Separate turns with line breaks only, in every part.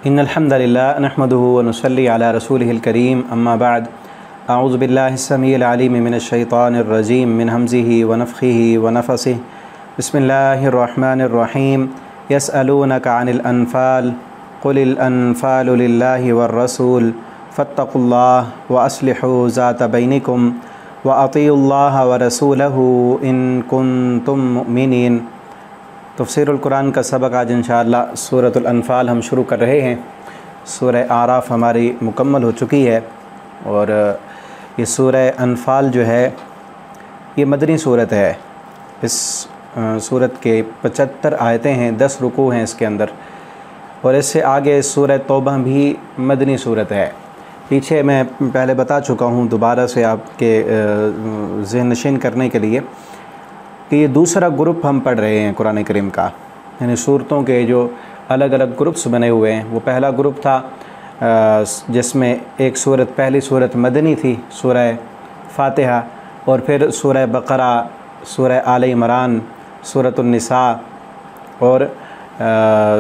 इन्नल हम्दुलिल्लाह नहमदुहु व नुसल्ली अला रसूलिहिल करीम अम्मा बाद अऊज़ु बिल्लाहिस समीइल अलीम मिनश शैतानिर रजीम मिन हमज़िहि व नफ़ख़िहि व नफ़सिहि बिस्मिल्लाहिर रहमानिर रहीम यसअलूनका अनिल अनफ़ाल क़ुलिल अनफ़ालु लिल्लाहि वर रसूल फ़त्तक़ुल्लाह व अस्लिहू ज़ात बैनिकुम व अतीउल्लाह व रसूलहू इन कुन्तुम मुमिनीन। तफ़सीरुल कुरान का सबक आज इंशाअल्लाह सूरतुल अनफ़ाल हम शुरू कर रहे हैं। सूरह आराफ हमारी मुकम्मल हो चुकी है और ये सूरह अनफ़ाल जो है ये मदनी सूरत है। इस सूरत के 75 आयतें हैं, 10 रुकू हैं इसके अंदर, और इससे आगे सूरह तौबा भी मदनी सूरत है। पीछे मैं पहले बता चुका हूँ, दोबारा से आपके ज़हन नशीन करने के लिए कि ये दूसरा ग्रुप हम पढ़ रहे हैं कुरान करीम का, यानी सूरतों के जो अलग अलग ग्रुप्स बने हुए हैं। वो पहला ग्रुप था जिसमें एक सूरत, पहली सूरत मदनी थी, सूरह फातिहा, और फिर सूरह बकरा, सूरह आल इमरान, सूरतुन निसा और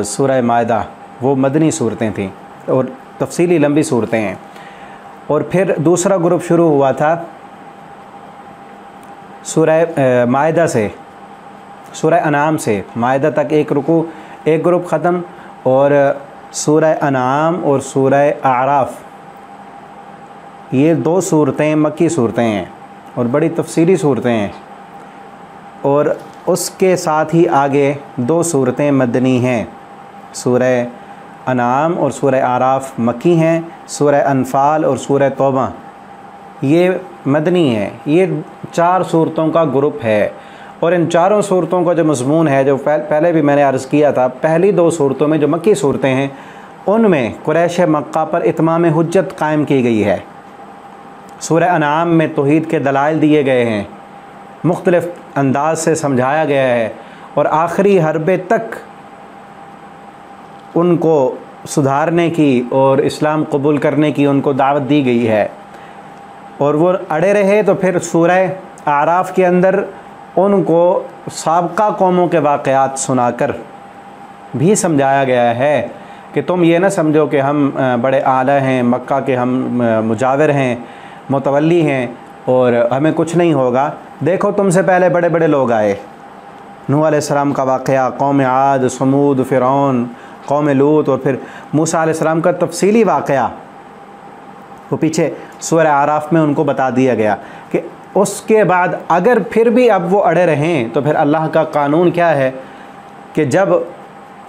सूरह मायदा, वो मदनी सूरतें थीं और तफसीली लंबी सूरतें हैं। और फिर दूसरा ग्रुप शुरू हुआ था सूरह मायदा से, सूरह अनाम से मायदा तक एक रुकू, एक ग्रुप ख़त्म, और सूरह अनाम और सूरह आराफ ये 2 सूरतें मक्की सूरतें हैं और बड़ी तफसीली सूरतें हैं। और उसके साथ ही आगे 2 सूरतें मदनी हैं। सूरह अनाम और सूरह आराफ मक्की हैं, सूरह अनफ़ाल और सूरह तौबा ये मदनी है। ये 4 सूरतों का ग्रुप है और इन चारों सूरतों का जो मज़मून है, जो पहले भी मैंने अर्ज़ किया था, पहली 2 सूरतों में जो मक्की सूरतें हैं उनमें कुरैश मक्का पर इत्माम हुज्जत कायम की गई है। सूरह अनाम में तौहीद के दलाइल दिए गए हैं, मुख्तलिफ़ अंदाज से समझाया गया है और आखिरी हरबे तक उनको सुधारने की और इस्लाम कबूल करने की उनको दावत दी गई है। और वो अड़े रहे तो फिर सूरह आराफ के अंदर उनको साबका कौमों के वाक़यात सुनाकर भी समझाया गया है कि तुम ये ना समझो कि हम बड़े आला हैं, मक्का के हम मुजाविर हैं, मुतवल्ली हैं और हमें कुछ नहीं होगा। देखो तुमसे पहले बड़े बड़े लोग आए, नूह अलैहिस्सलाम का वाक़या, कौम आद, समूद, फ़िरौन, कौम लूत, और फिर मूसा अलैहिस्सलाम का तफसीली वाक़या वो पीछे सूरह आराफ में उनको बता दिया गया कि उसके बाद अगर फिर भी अब वो अड़े रहें तो फिर अल्लाह का कानून क्या है कि जब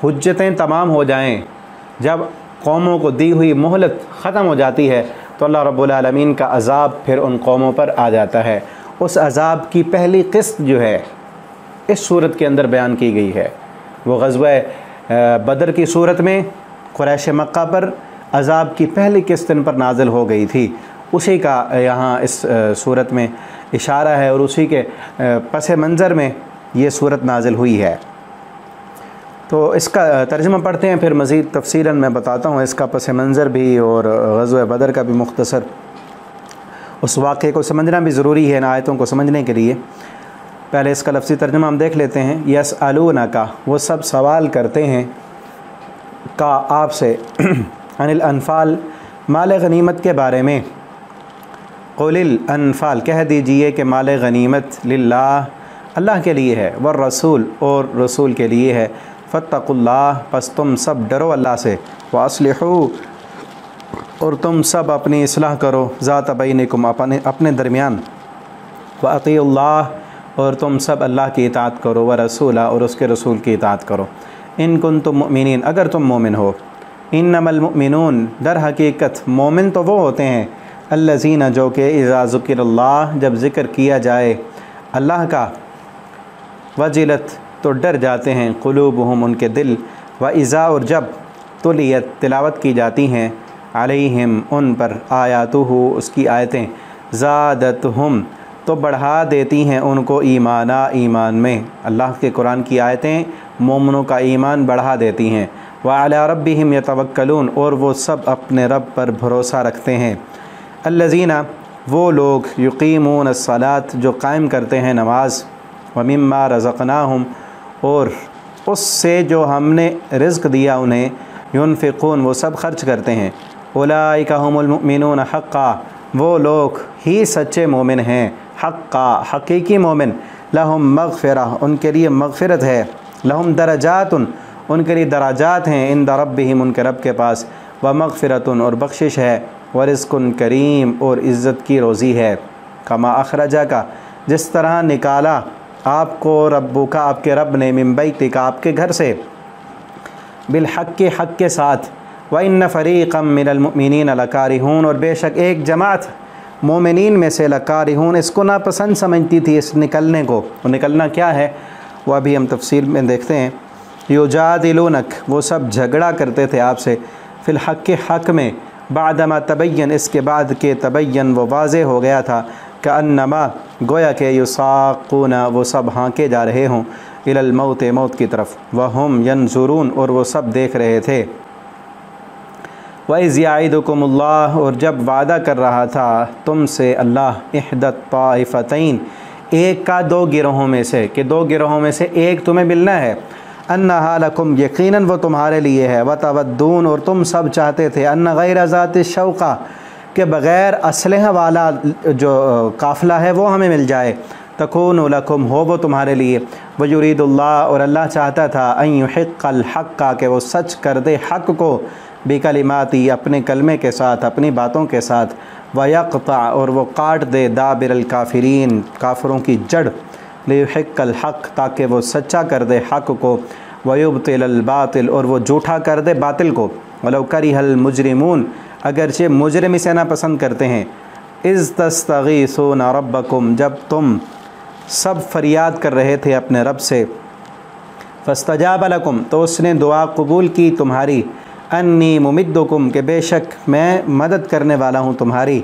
हुज्जतें तमाम हो जाएं, जब कौमों को दी हुई मोहलत ख़त्म हो जाती है तो अल्लाह रब्बुल आलमीन का अज़ाब फिर उन कौमों पर आ जाता है। उस अज़ाब की पहली किस्त जो है इस सूरत के अंदर बयान की गई है। वो ग़ज़वा बदर की सूरत में कुरैश मक्का पर अज़ाब की पहली किस्त इन पर नाज़िल हो गई थी, उसी का यहाँ इस सूरत में इशारा है और उसी के पस मंज़र में ये सूरत नाज़िल हुई है। तो इसका तर्जुमा पढ़ते हैं, फिर मज़ीद तफ़सीलन मैं बताता हूँ इसका पस मंज़र भी और ग़ज़वा बदर का भी मुख्तसर। उस वाक़े को समझना भी ज़रूरी है इन आयतों को समझने के लिए। पहले इसका लफ्ज़ी तर्जुमा हम देख लेते हैं। यसअलूनका, वो सब सवाल करते हैं, का आपसे, अनिल अनफ़ाल, माल गनीमत के बारे में। क़ुलिल अनफ़ाल, कह दीजिए कि माल गनीमत लिल्लाह, अल्लाह के लिए है, वर रसूल, और रसूल के लिए है। फ़त्तक़ुल्लाह, पस तुम सब डरो अल्लाह से। व अस्लिहू, और तुम सब अपनी इस्लाह करो, ज़ात बैनिकुम, अपने दरमियान। व अतीउल्लाह, और तुम सब अल्लाह की इताअत करो, व रसूला, और उसके रसूल की इताअत करो। इन कुन्तुम मुमिनीन, अगर तुम मोमिन हो। इन्नमल मुमिनून, दर हकीकत मोमिन तो वो होते हैं, अल्लज़ीना, जो कि इज़ा ज़ुकिरल्लाह, जब ज़िक्र किया जाए अल्लाह का, वजिलत, तो डर जाते हैं, क़ुलूबुहुम, उनके दिल, व इज़ा, और जब तुलियत, तिलावत की जाती हैं, अलैहिम, उन पर, आयातुहु, उसकी आयतें, ज़ादतहुम, तो बढ़ा देती हैं उनको ईमाना, ईमान में। अल्लाह के कुरान की आयतें मोमिनों का ईमान बढ़ा देती हैं। व अला रब्बिहिम यतवक्कलून, और वो सब अपने रब पर भरोसा रखते हैं। अल्लज़ीना, वो लोग, युक़ीमून अस्सलात, जो कायम करते हैं नमाज, व मिम्मा रज़क़नाहुम, और उससे जो हमने रिज़्क़ दिया उन्हें, युनफ़िक़ून वो सब खर्च करते हैं। उलाइका हुमुल मुमिनून हक़्क़ा वो लोग ही सच्चे मोमिन हैं, हक़्क़ा हकीकी मोमिन। लहुम मग़फ़िरा उनके लिए मग़फ़िरत है, लहुम दरजातुन उनके लिए दराजात हैं, इंद रब्बिहिम उनके रब के पास, व मग़फ़िरतुन और बख्शिश है, व रिज़्क़ुन करीम और इज़्ज़त की रोज़ी है। कमा अख़रजका जिस तरह निकाला आपको रब्बुका आपके रब ने मिन बैतिका आपके घर से, बिलहक़ हक़ के साथ, व इन्न फ़रीक़म मिनल मुमिनीन लकारिहून और बेशक एक जमात मोमिनीन में से लकारिहून इसको नापसंद समझती थी इस निकलने को। और निकलना क्या है वह अभी हम तफ़सील में देखते हैं। युजादिलूनक वो सब झगड़ा करते थे आपसे, फ़िल हक़ हक़ में, बादमा तबय्यन इसके बाद के तबय्यन वो वाज़े हो गया था, कअन्नमा गोया के युसाक़ूना वो सब हाँके जा रहे हों, इलल मौत मौत की तरफ, वहुम यंजुरून और वो सब देख रहे थे। वइज़ याइदुकुमुल्लाह और जब वादा कर रहा था तुमसे अल्लाह, इहदत ताइफ़तैन एक का दो गिरोहों में से, कि दो गिरोहों में से एक तुम्हें मिलना है, अन्नहा लकुम यकीनन वो तुम्हारे लिए है, व तवद्दून और तुम सब चाहते थे, अन्न गैर ज़ाति शौक़ा के बग़ैर असलहा वाला जो काफ़िला है वो हमें मिल जाए, तकूनु लकुम हो वो तुम्हारे लिए, व युरीदुल्लाह और अल्लाह चाहता था, अन युहिक़्क़ल हक़्क़ा के वो सच कर दे हक़ को, बिकलिमाती अपने कलमे के साथ अपनी बातों के साथ, व यक़्ता और वो काट दे दाबिरल काफ़िरीन काफ़िरों की जड़, लियुहिक़्क़ल हक़ ताकि वो सच्चा कर दे हक़ को, व युब्तिलल बातिल और वो झूठा कर दे बातिल को, वलौ करिहल मुजरिमून अगरचे मुजरिम इसे ना पसंद करते हैं। इज़ तस्तगीसूना रब्बकुम जब तुम सब फरियाद कर रहे थे अपने रब से, फस्तजाब लकुम तो उसने दुआ कबूल की तुम्हारी, अन्नी मुमिद्दुकुम के बेशक मैं मदद करने वाला हूँ तुम्हारी,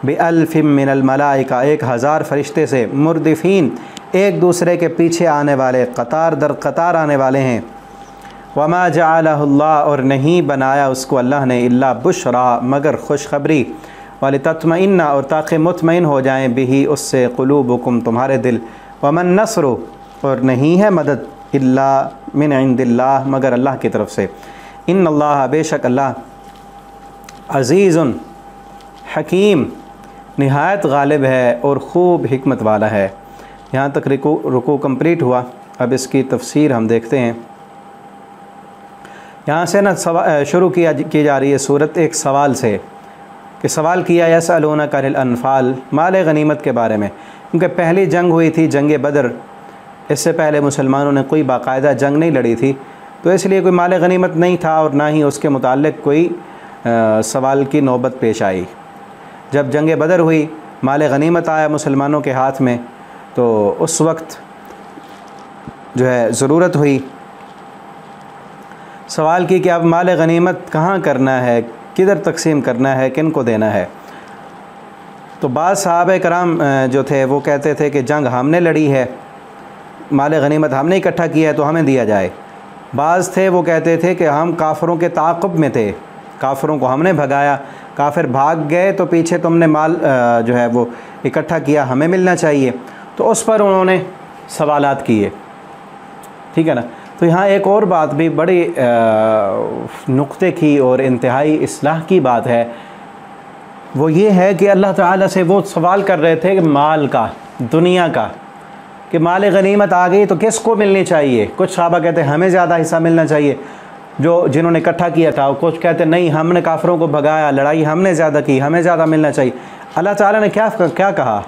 बिअल्फ़िम मिनल मलाइका 1000 फरिश्ते से, मुर्दिफ़ीन एक दूसरे के पीछे आने वाले, कतार दर कतार आने वाले हैं। वमा जअलहुल्लाह और नहीं बनाया उसको अल्लाह ने, इल्ला बुशरा मगर खुशखबरी, वलितत्मइन्ना और ताकि मुतमइन हो जाएँ, बिही उससे, क़ुलूबुकुम तुम्हारे दिल, वमन नस्रु और नहीं है मदद, इल्ला मिन इंदिल्लाह मगर अल्लाह की तरफ से, इन्नल्लाह बेशक अल्लाह, अज़ीज़ुन हकीम निहायत गालिब है और ख़ूब हिकमत वाला है। यहाँ तक रुकू कंप्लीट हुआ। अब इसकी तफसीर हम देखते हैं। यहाँ से ना शुरू की जा रही है सूरत एक सवाल से, कि सवाल किया यसअलूनका अनिल अनफ़ाल माल गनीमत के बारे में, क्योंकि पहली जंग हुई थी जंग बदर, इससे पहले मुसलमानों ने कोई बाकायदा जंग नहीं लड़ी थी, तो इसलिए कोई माल गनीमत नहीं था और ना ही उसके मुताल्लिक़ कोई सवाल की नौबत पेश आई। जब जंग बदर हुई, माल गनीमत आया मुसलमानों के हाथ में, तो उस वक्त जो है ज़रूरत हुई सवाल की कि अब माल गनीमत कहाँ करना है, किधर तकसीम करना है, किन को देना है। तो बाज़ सहाबा कराम जो थे वो कहते थे कि जंग हमने लड़ी है, माल गनीमत हमने इकट्ठा किया है तो हमें दिया जाए। बाज़ थे वो कहते थे कि हम काफ़िरों के ताक़ुब में थे, काफ़िरों को हमने भगाया, काफ़िर भाग गए तो पीछे तुमने माल जो है वो इकट्ठा किया, हमें मिलना चाहिए। तो उस पर उन्होंने सवालात किए, ठीक है ना। तो यहाँ एक और बात भी बड़ी नुक्ते की और इंतहाई इस्लाह की बात है, वो ये है कि अल्लाह ताला से वो सवाल कर रहे थे कि माल का, दुनिया का, कि माल गनीमत आ गई तो किसको मिलनी चाहिए। कुछ सहाबा कहते हैं हमें ज़्यादा हिस्सा मिलना चाहिए, जो जिन्होंने इकट्ठा किया था। कुछ कहते नहीं, हमने काफ़िरों को भगाया, लड़ाई हमने ज़्यादा की, हमें ज़्यादा मिलना चाहिए। अल्लाह ताला ने क्या कहा,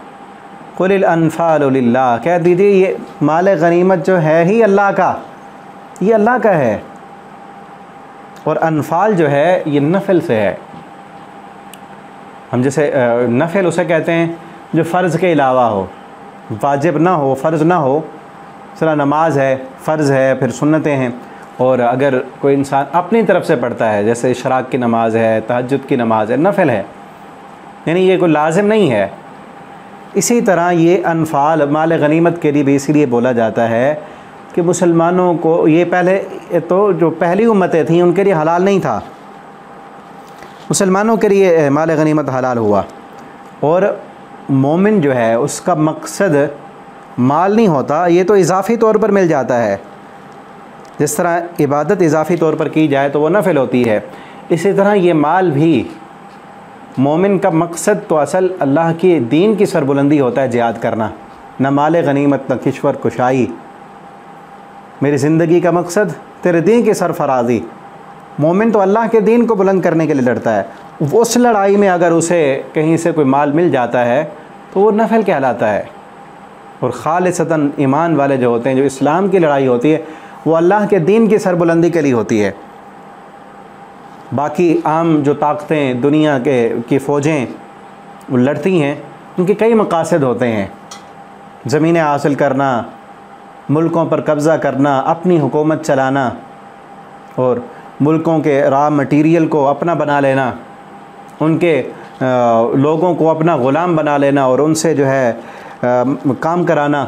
कुलिल अनफ़ालु लिल्लाह, कह दीजिए ये माल गनीमत जो है ही अल्लाह का, ये अल्लाह का है। और अनफ़ाल जो है ये नफल से है। हम जैसे नफल उसे कहते हैं जो फ़र्ज़ के अलावा हो, वाजिब ना हो, फ़र्ज़ ना हो। सला नमाज है, फ़र्ज़ है, फिर सुन्नतें हैं। और अगर कोई इंसान अपनी तरफ से पढ़ता है, जैसे इशराक की नमाज है, तहज्जुद की नमाज है, नफल है, यानी ये कोई लाजिम नहीं है। इसी तरह ये अनफ़ाल माल गनीमत के लिए भी इसलिए बोला जाता है कि मुसलमानों को ये पहले तो जो पहली उम्मतें थीं उनके लिए हलाल नहीं था, मुसलमानों के लिए माल गनीमत हलाल हुआ। और मोमिन जो है उसका मकसद माल नहीं होता, ये तो इजाफ़ी तौर पर मिल जाता है। जिस तरह इबादत इजाफ़ी तौर पर की जाए तो वो नफिल होती है, इसी तरह ये माल भी मोमिन का मकसद तो असल अल्लाह के दीन की सरबुलंदी होता है, जिहाद करना, न माल गनीमत न किश्वर कुशाई। मेरी ज़िंदगी का मकसद तेरे दीन की सरफराजी। मोमिन तो अल्लाह के दीन को बुलंद करने के लिए लड़ता है। उस लड़ाई में अगर उसे कहीं से कोई माल मिल जाता है तो वो नफल कहलाता है। और खालिसतन ईमान वाले जो होते हैं, जो इस्लाम की लड़ाई होती है, वो अल्लाह के दीन की सरबुलंदी के लिए होती है। बाकी आम जो ताकतें दुनिया की फ़ौजें वो लड़ती हैं, उनके कई मकासद होते हैं। ज़मीनें हासिल करना, मुल्कों पर कब्ज़ा करना, अपनी हुकूमत चलाना और मुल्कों के रॉ मटीरियल को अपना बना लेना, उनके लोगों को अपना ग़ुलाम बना लेना और उनसे जो है काम कराना,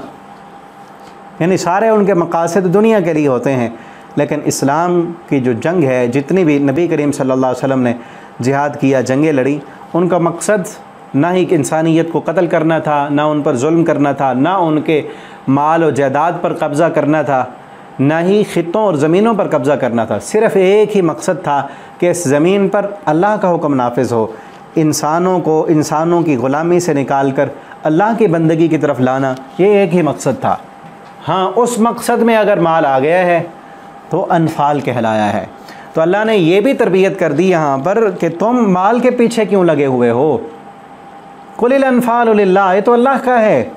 यानी सारे उनके मकासद दुनिया के लिए होते हैं। लेकिन इस्लाम की जो जंग है, जितनी भी नबी करीम सल्लल्लाहु अलैहि वसल्लम ने जिहाद किया, जंगें लड़ी, उनका मकसद ना ही इंसानियत को कत्ल करना था, ना उन पर जुल्म करना था, ना उनके माल और जायदाद पर कब्ज़ा करना था, ना ही ख़ित्तों और ज़मीनों पर कब्ज़ा करना था। सिर्फ़ एक ही मकसद था कि इस ज़मीन पर अल्लाह का हुक्म नाफिज हो, इंसानों को इंसानों की ग़ुलामी से निकाल कर अल्लाह की बंदगी की तरफ लाना, ये एक ही मकसद था। हाँ, उस मकसद में अगर माल आ गया है तो अनफाल कहलाया है। तो अल्लाह ने ये भी तरबियत कर दी यहाँ पर कि तुम माल के पीछे क्यों लगे हुए हो। कुलिल अनफालु लिल्लाह, ये तो अल्लाह का है।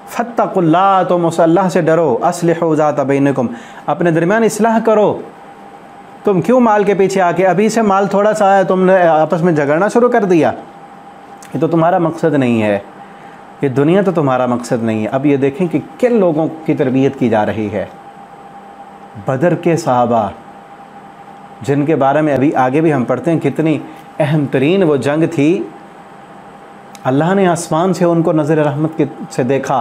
फत्तकुल्लाह, तुम उस अल्लाह से डरो। अस्लिहू ज़ाता बैनकुम, अपने दरमियान इस्लाह करो। तुम क्यों माल के पीछे आके, अभी से माल थोड़ा सा आया, तुमने आपस में झगड़ना शुरू कर दिया। ये तो तुम्हारा मकसद नहीं है, ये दुनिया तो तुम्हारा मकसद नहीं है। अब ये देखें कि किन लोगों की तरबियत की जा रही है। बदर के सहाबा, जिनके बारे में अभी आगे भी हम पढ़ते हैं, कितनी अहम तरीन वो जंग थी। अल्लाह ने आसमान से उनको नज़र रहमत से देखा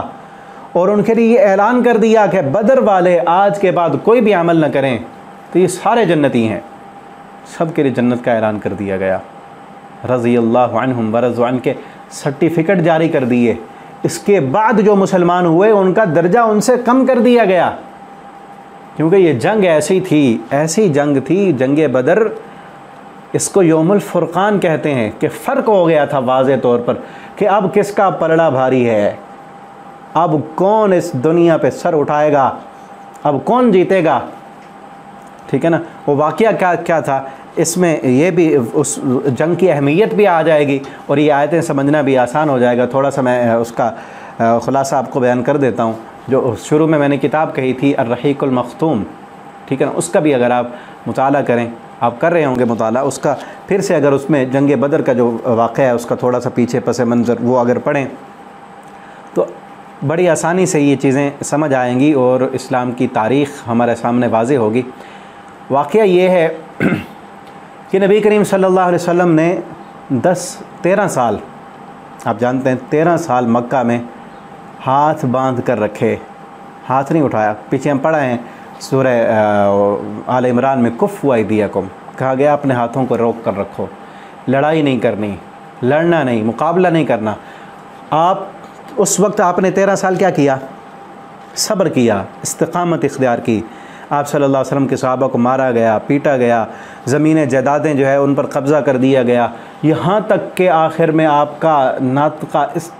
और उनके लिए ये ऐलान कर दिया कि बदर वाले आज के बाद कोई भी अमल न करें तो ये सारे जन्नती हैं। सब के लिए जन्नत का ऐलान कर दिया गया। रज़ियल्लाहु अन्हुम व रज़ू अन्हु के सर्टिफिकेट जारी कर दिए। इसके बाद जो मुसलमान हुए उनका दर्जा उनसे कम कर दिया गया, क्योंकि ये जंग ऐसी थी, ऐसी जंग थी, जंग बदर। इसको यौमुल फुरक़ान कहते हैं कि फ़र्क हो गया था वाज़े तौर पर कि अब किसका पलड़ा भारी है, अब कौन इस दुनिया पे सर उठाएगा, अब कौन जीतेगा। ठीक है ना। वो वाक़या क्या था, इसमें ये भी उस जंग की अहमियत भी आ जाएगी और ये आयतें समझना भी आसान हो जाएगा। थोड़ा सा मैं उसका ख़ुलासा आपको बयान कर देता हूँ। जो शुरू में मैंने किताब कही थी अर्रहीकुल मख्तूम, ठीक है ना, उसका भी अगर आप मुताला करें, आप कर रहे होंगे मुताला उसका, फिर से अगर उसमें जंग बदर का जो वाक़या है उसका थोड़ा सा पीछे पस मंज़र वो अगर पढ़ें तो बड़ी आसानी से ये चीज़ें समझ आएंगी और इस्लाम की तारीख़ हमारे सामने वाज़े होगी। वाक़या ये है कि नबी करीम सल्लल्लाहु अलैहि वसल्लम ने 13 साल, आप जानते हैं 13 साल मक्का में हाथ बांध कर रखे, हाथ नहीं उठाया। पीछे हम पढ़ा है सूरह आल इमरान में, कुफ़्फ़ू अयदियकुम, कहा गया अपने हाथों को रोक कर रखो, लड़ाई नहीं करनी, लड़ना नहीं, मुकाबला नहीं करना। आप उस वक्त आपने 13 साल क्या किया, सब्र किया, इस्तिक़ामत इख्तियार की। आप सल्लल्लाहु अलैहि वसल्लम के सहाबा को मारा गया, पीटा गया, ज़मीनें जायदादें जो है उन पर कब्ज़ा कर दिया गया, यहाँ तक कि आखिर में आपका नातका इस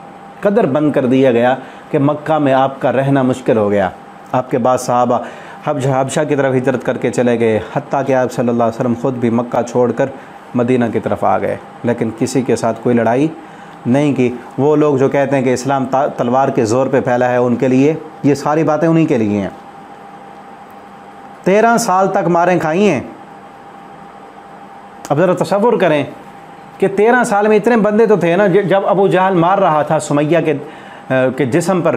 कदर बंद कर दिया गया कि मक्का में आपका रहना मुश्किल हो गया। आपके बाद सहाबा हबशा की तरफ हिजरत करके चले गए, हत्ता कि आप सल्लल्लाहु अलैहि वसल्लम ख़ुद भी मक्का छोड़कर मदीना की तरफ आ गए, लेकिन किसी के साथ कोई लड़ाई नहीं की। वो लोग जो कहते हैं कि इस्लाम तलवार के ज़ोर पे फैला है, उनके लिए ये सारी बातें उन्हीं के लिए हैं। 13 साल तक मारें खाई हैं। अब ज़रा तसव्वुर करें कि 13 साल में इतने बंदे तो थे ना। जब अबू जहल मार रहा था सुमैया के जिस्म पर,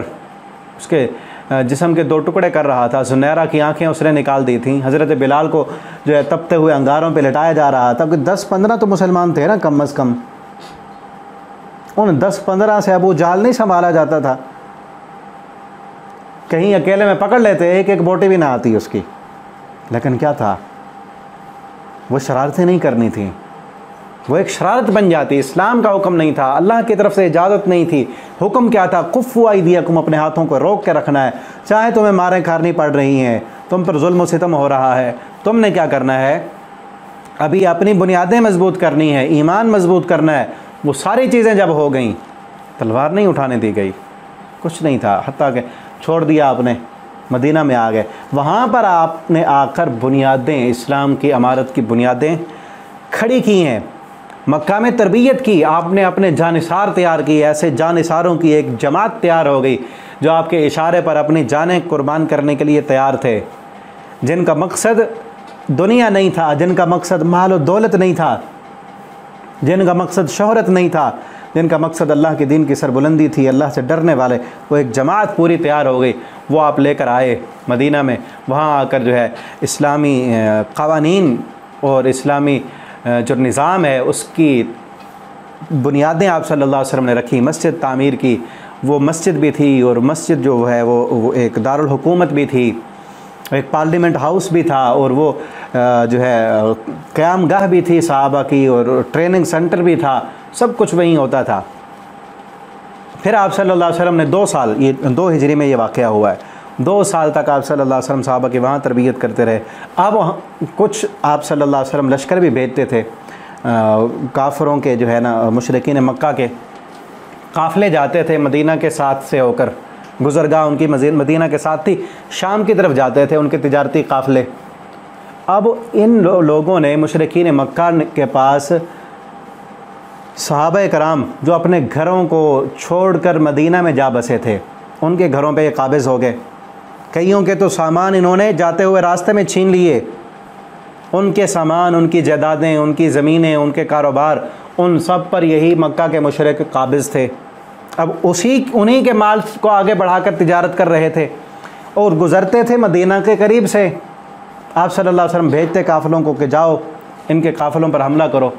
उसके जिस्म के 2 टुकड़े कर रहा था, ज़ुनैरा की आंखें उसने निकाल दी थी, हज़रत बिलाल को जो है तपते हुए अंगारों पे लटाया जा रहा था, कि 10-15 तो मुसलमान थे ना कम अज़ कम। उन 10-15 से अबू जहल नहीं संभाला जाता था, कहीं अकेले में पकड़ लेते, एक बोटी भी ना आती उसकी। लेकिन क्या था, वो शरारतें नहीं करनी थी, वो एक शरारत बन जाती। इस्लाम का हुक्म नहीं था, अल्लाह की तरफ से इजाज़त नहीं थी। हुक्म क्या था? कुफ़्फ़ू अयदियकुम, अपने हाथों को रोक के रखना है। चाहे तुम्हें मारें खारनी पड़ रही हैं, तुम पर जुल्म व सितम हो रहा है, तुमने क्या करना है? अभी अपनी बुनियादें मजबूत करनी है, ईमान मजबूत करना है। वो सारी चीज़ें जब हो गई, तलवार नहीं उठाने दी गई, कुछ नहीं था, हत्ता के छोड़ दिया आपने, मदीना में आ गए। वहाँ पर आपने आकर बुनियादें, इस्लाम की इमारत की बुनियादें खड़ी की हैं। मक्का में तरबियत की आपने, अपने जानिसार तैयार की, ऐसे जानिसारों की एक जमात तैयार हो गई जो आपके इशारे पर अपनी जानें कुर्बान करने के लिए तैयार थे, जिनका मकसद दुनिया नहीं था, जिनका मकसद माल और दौलत नहीं था, जिनका मकसद शोहरत नहीं था, जिनका मकसद अल्लाह के दीन की सरबुलंदी थी, अल्लाह से डरने वाले। वो एक जमात पूरी तैयार हो गई, वो आप लेकर आए मदीना में। वहाँ आकर जो है इस्लामी क़वानीन और इस्लामी जो निज़ाम है उसकी बुनियादें आप सल्लल्लाहु अलैहि वसल्लम ने रखी। मस्जिद तामीर की, वो मस्जिद भी थी और मस्जिद जो है वो एक दारुल हुकूमत भी थी, एक पार्लियामेंट हाउस भी था, और वो जो है क़यामगाह भी थी सहाबा की, और ट्रेनिंग सेंटर भी था, सब कुछ वहीं होता था। फिर आप सल्लल्लाहु अलैहि वसल्लम ने 2 साल, ये 2 हिजरी में ये वाक़या हुआ है, 2 साल तक आप सल्लल्लाहु अलैहि वसल्लम सहाबा की वहाँ तरबियत करते रहे। अब कुछ आप सल्लल्लाहु अलैहि वसल्लम लश्कर भी भेजते थे, काफिरों के जो है ना, मुशरिकीन मक्का के काफ़िले जाते थे मदीना के साथ से होकर, गुज़रगाह उनकी मदीना के साथ थी, शाम की तरफ जाते थे उनके तिजारती काफ़िले। अब इन लोगों ने, मुशरिकीन मक्का के पास सहाबा कराम जो अपने घरों को छोड़कर मदीना में जा बसे थे, उनके घरों पे काबिज़ हो गए। कईयों के तो सामान इन्होंने जाते हुए रास्ते में छीन लिए, उनके सामान, उनकी जायदादें, उनकी ज़मीनें, उनके कारोबार, उन सब पर यही मक्का के मुशरिक काबिज़ थे। अब उन्हीं के माल को आगे बढ़ाकर तिजारत कर रहे थे और गुज़रते थे मदीना के करीब से। आप सल्लल्लाहु अलैहि वसल्लम भेजते काफ़िलों को कि जाओ इनके काफ़िलों पर हमला करो,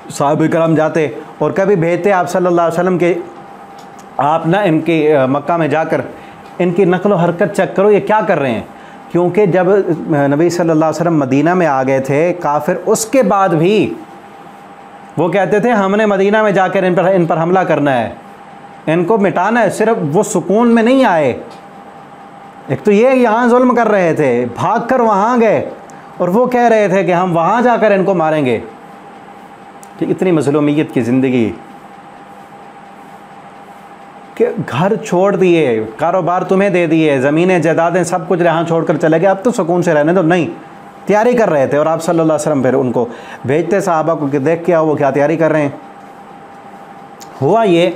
सहाबा कराम जाते, और कभी भेजते आप सल्लल्लाहु अलैहि वसल्लम के आप ना इनकी मक्का में जाकर इनकी नक़्ल हरकत चेक करो, ये क्या कर रहे हैं। क्योंकि जब नबी सल्लल्लाहु अलैहि वसल्लम मदीना में आ गए थे काफिर, उसके बाद भी वो कहते थे हमने मदीना में जाकर इन पर हमला करना है, इनको मिटाना है। सिर्फ वो सुकून में नहीं आए, एक तो ये यहाँ जुल्म कर रहे थे, भाग कर वहाँ गए, और वो कह रहे थे कि हम वहाँ जाकर इनको मारेंगे। कि इतनी मज़लूमियत की ज़िंदगी कि घर छोड़ दिए, कारोबार तुम्हें दे दिए, ज़मीनें जायदादें सब कुछ यहाँ छोड़कर चले गए, अब तो सुकून से रहने दो। नहीं, तैयारी कर रहे थे। और आप सल्लल्लाहु अलैहि वसल्लम फिर उनको भेजते सहाबा को कि देख के आओ वो क्या तैयारी कर रहे हैं। हुआ ये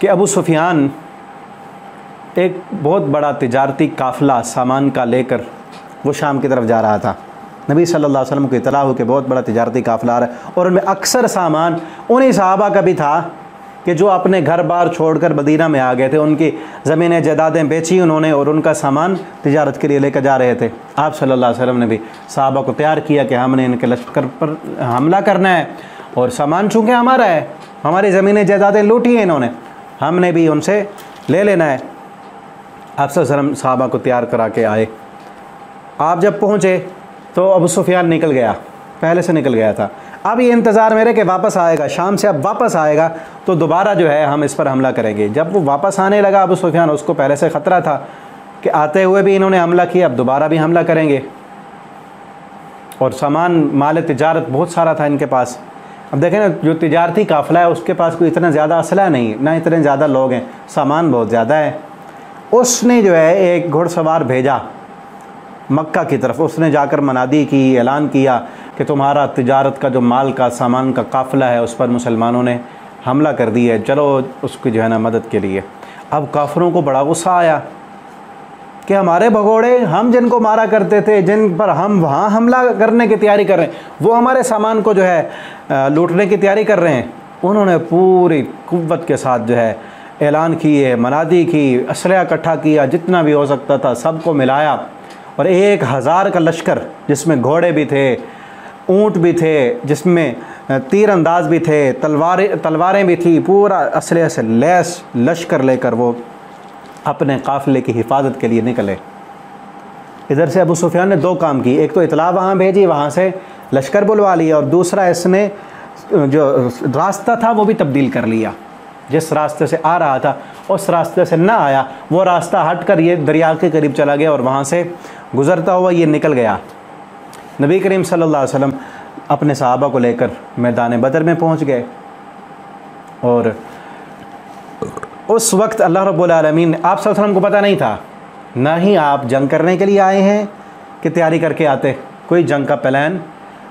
कि अबू सुफियान एक बहुत बड़ा तिजारती काफ़िला सामान का लेकर वो शाम की तरफ जा रहा था। नबी सल्लल्लाहु अलैहि वसल्लम को इतला हो कि बहुत बड़ा तिजारती काफ़िला आ रहा है, और उनमें अक्सर सामान उन्हीं सहाबा का भी था कि जो अपने घर बार छोड़कर मदीना में आ गए थे, उनकी ज़मीनें जायदादें बेची उन्होंने और उनका सामान तिजारत के लिए लेकर जा रहे थे। आप सल्लल्लाहु अलैहि वसल्लम ने भी सहाबा को तैयार किया कि हमने इनके लश्कर पर हमला करना है, और सामान चूँकि हमारा है, हमारी ज़मीनें जायदादें लूटी हैं इन्होंने, हमने भी उनसे ले लेना है। आप सल्लल्लाहु अलैहि वसल्लम सहाबा को तैयार करा के आए। आप जब पहुँचे तो अबू सुफियान निकल गया, पहले से निकल गया था। अब ये इंतज़ार मेरे कि वापस आएगा, शाम से अब वापस आएगा तो दोबारा जो है हम इस पर हमला करेंगे। जब वो वापस आने लगा अबू सुफियान, उसको पहले से ख़तरा था कि आते हुए भी इन्होंने हमला किया, अब दोबारा भी हमला करेंगे, और सामान माल तिजारत बहुत सारा था इनके पास। अब देखें ना, जो तिजारती काफ़िला है उसके पास कोई इतना ज़्यादा असला नहीं, ना इतने ज़्यादा लोग हैं, सामान बहुत ज़्यादा है। उसने जो है एक घुड़सवार भेजा मक्का की तरफ, उसने जाकर मनादी की, ऐलान किया कि तुम्हारा तिजारत का जो माल का सामान का काफ़िला है उस पर मुसलमानों ने हमला कर दी है, चलो उसकी जो है ना मदद के लिए। अब काफिरों को बड़ा गुस्सा आया कि हमारे भगोड़े, हम जिनको मारा करते थे, जिन पर हम वहाँ हमला करने की तैयारी कर रहे हैं, वो हमारे सामान को जो है लूटने की तैयारी कर रहे हैं। उन्होंने पूरी कुव्वत के साथ जो है ऐलान किए, मनादी की, असलहा इकट्ठा किया, जितना भी हो सकता था सबको मिलाया, और 1000 का लश्कर जिसमें घोड़े भी थे, ऊँट भी थे, जिसमें तीर अंदाज भी थे, तलवारें भी थी, पूरा असलहे से लैस लश्कर लेकर वो अपने काफ़िले की हिफाजत के लिए निकले। इधर से अबू सुफियान ने 2 काम की, एक तो इतला वहाँ भेजी, वहाँ से लश्कर बुलवा लिया, और दूसरा इसने जो रास्ता था वो भी तब्दील कर लिया। जिस रास्ते से आ रहा था उस रास्ते से ना आया, वो रास्ता हट कर ये दरिया के करीब चला गया और वहाँ से गुज़रता हुआ ये निकल गया। नबी करीम सल्लल्लाहु अलैहि वसल्लम अपने सहाबा को लेकर मैदान बदर में पहुँच गए, और उस वक्त अल्लाह रब्बुल आलमीन, आप सल्लल्लाहु अलैहि वसल्लम को पता नहीं था, ना ही आप जंग करने के लिए आए हैं कि तैयारी करके आते, कोई जंग का प्लान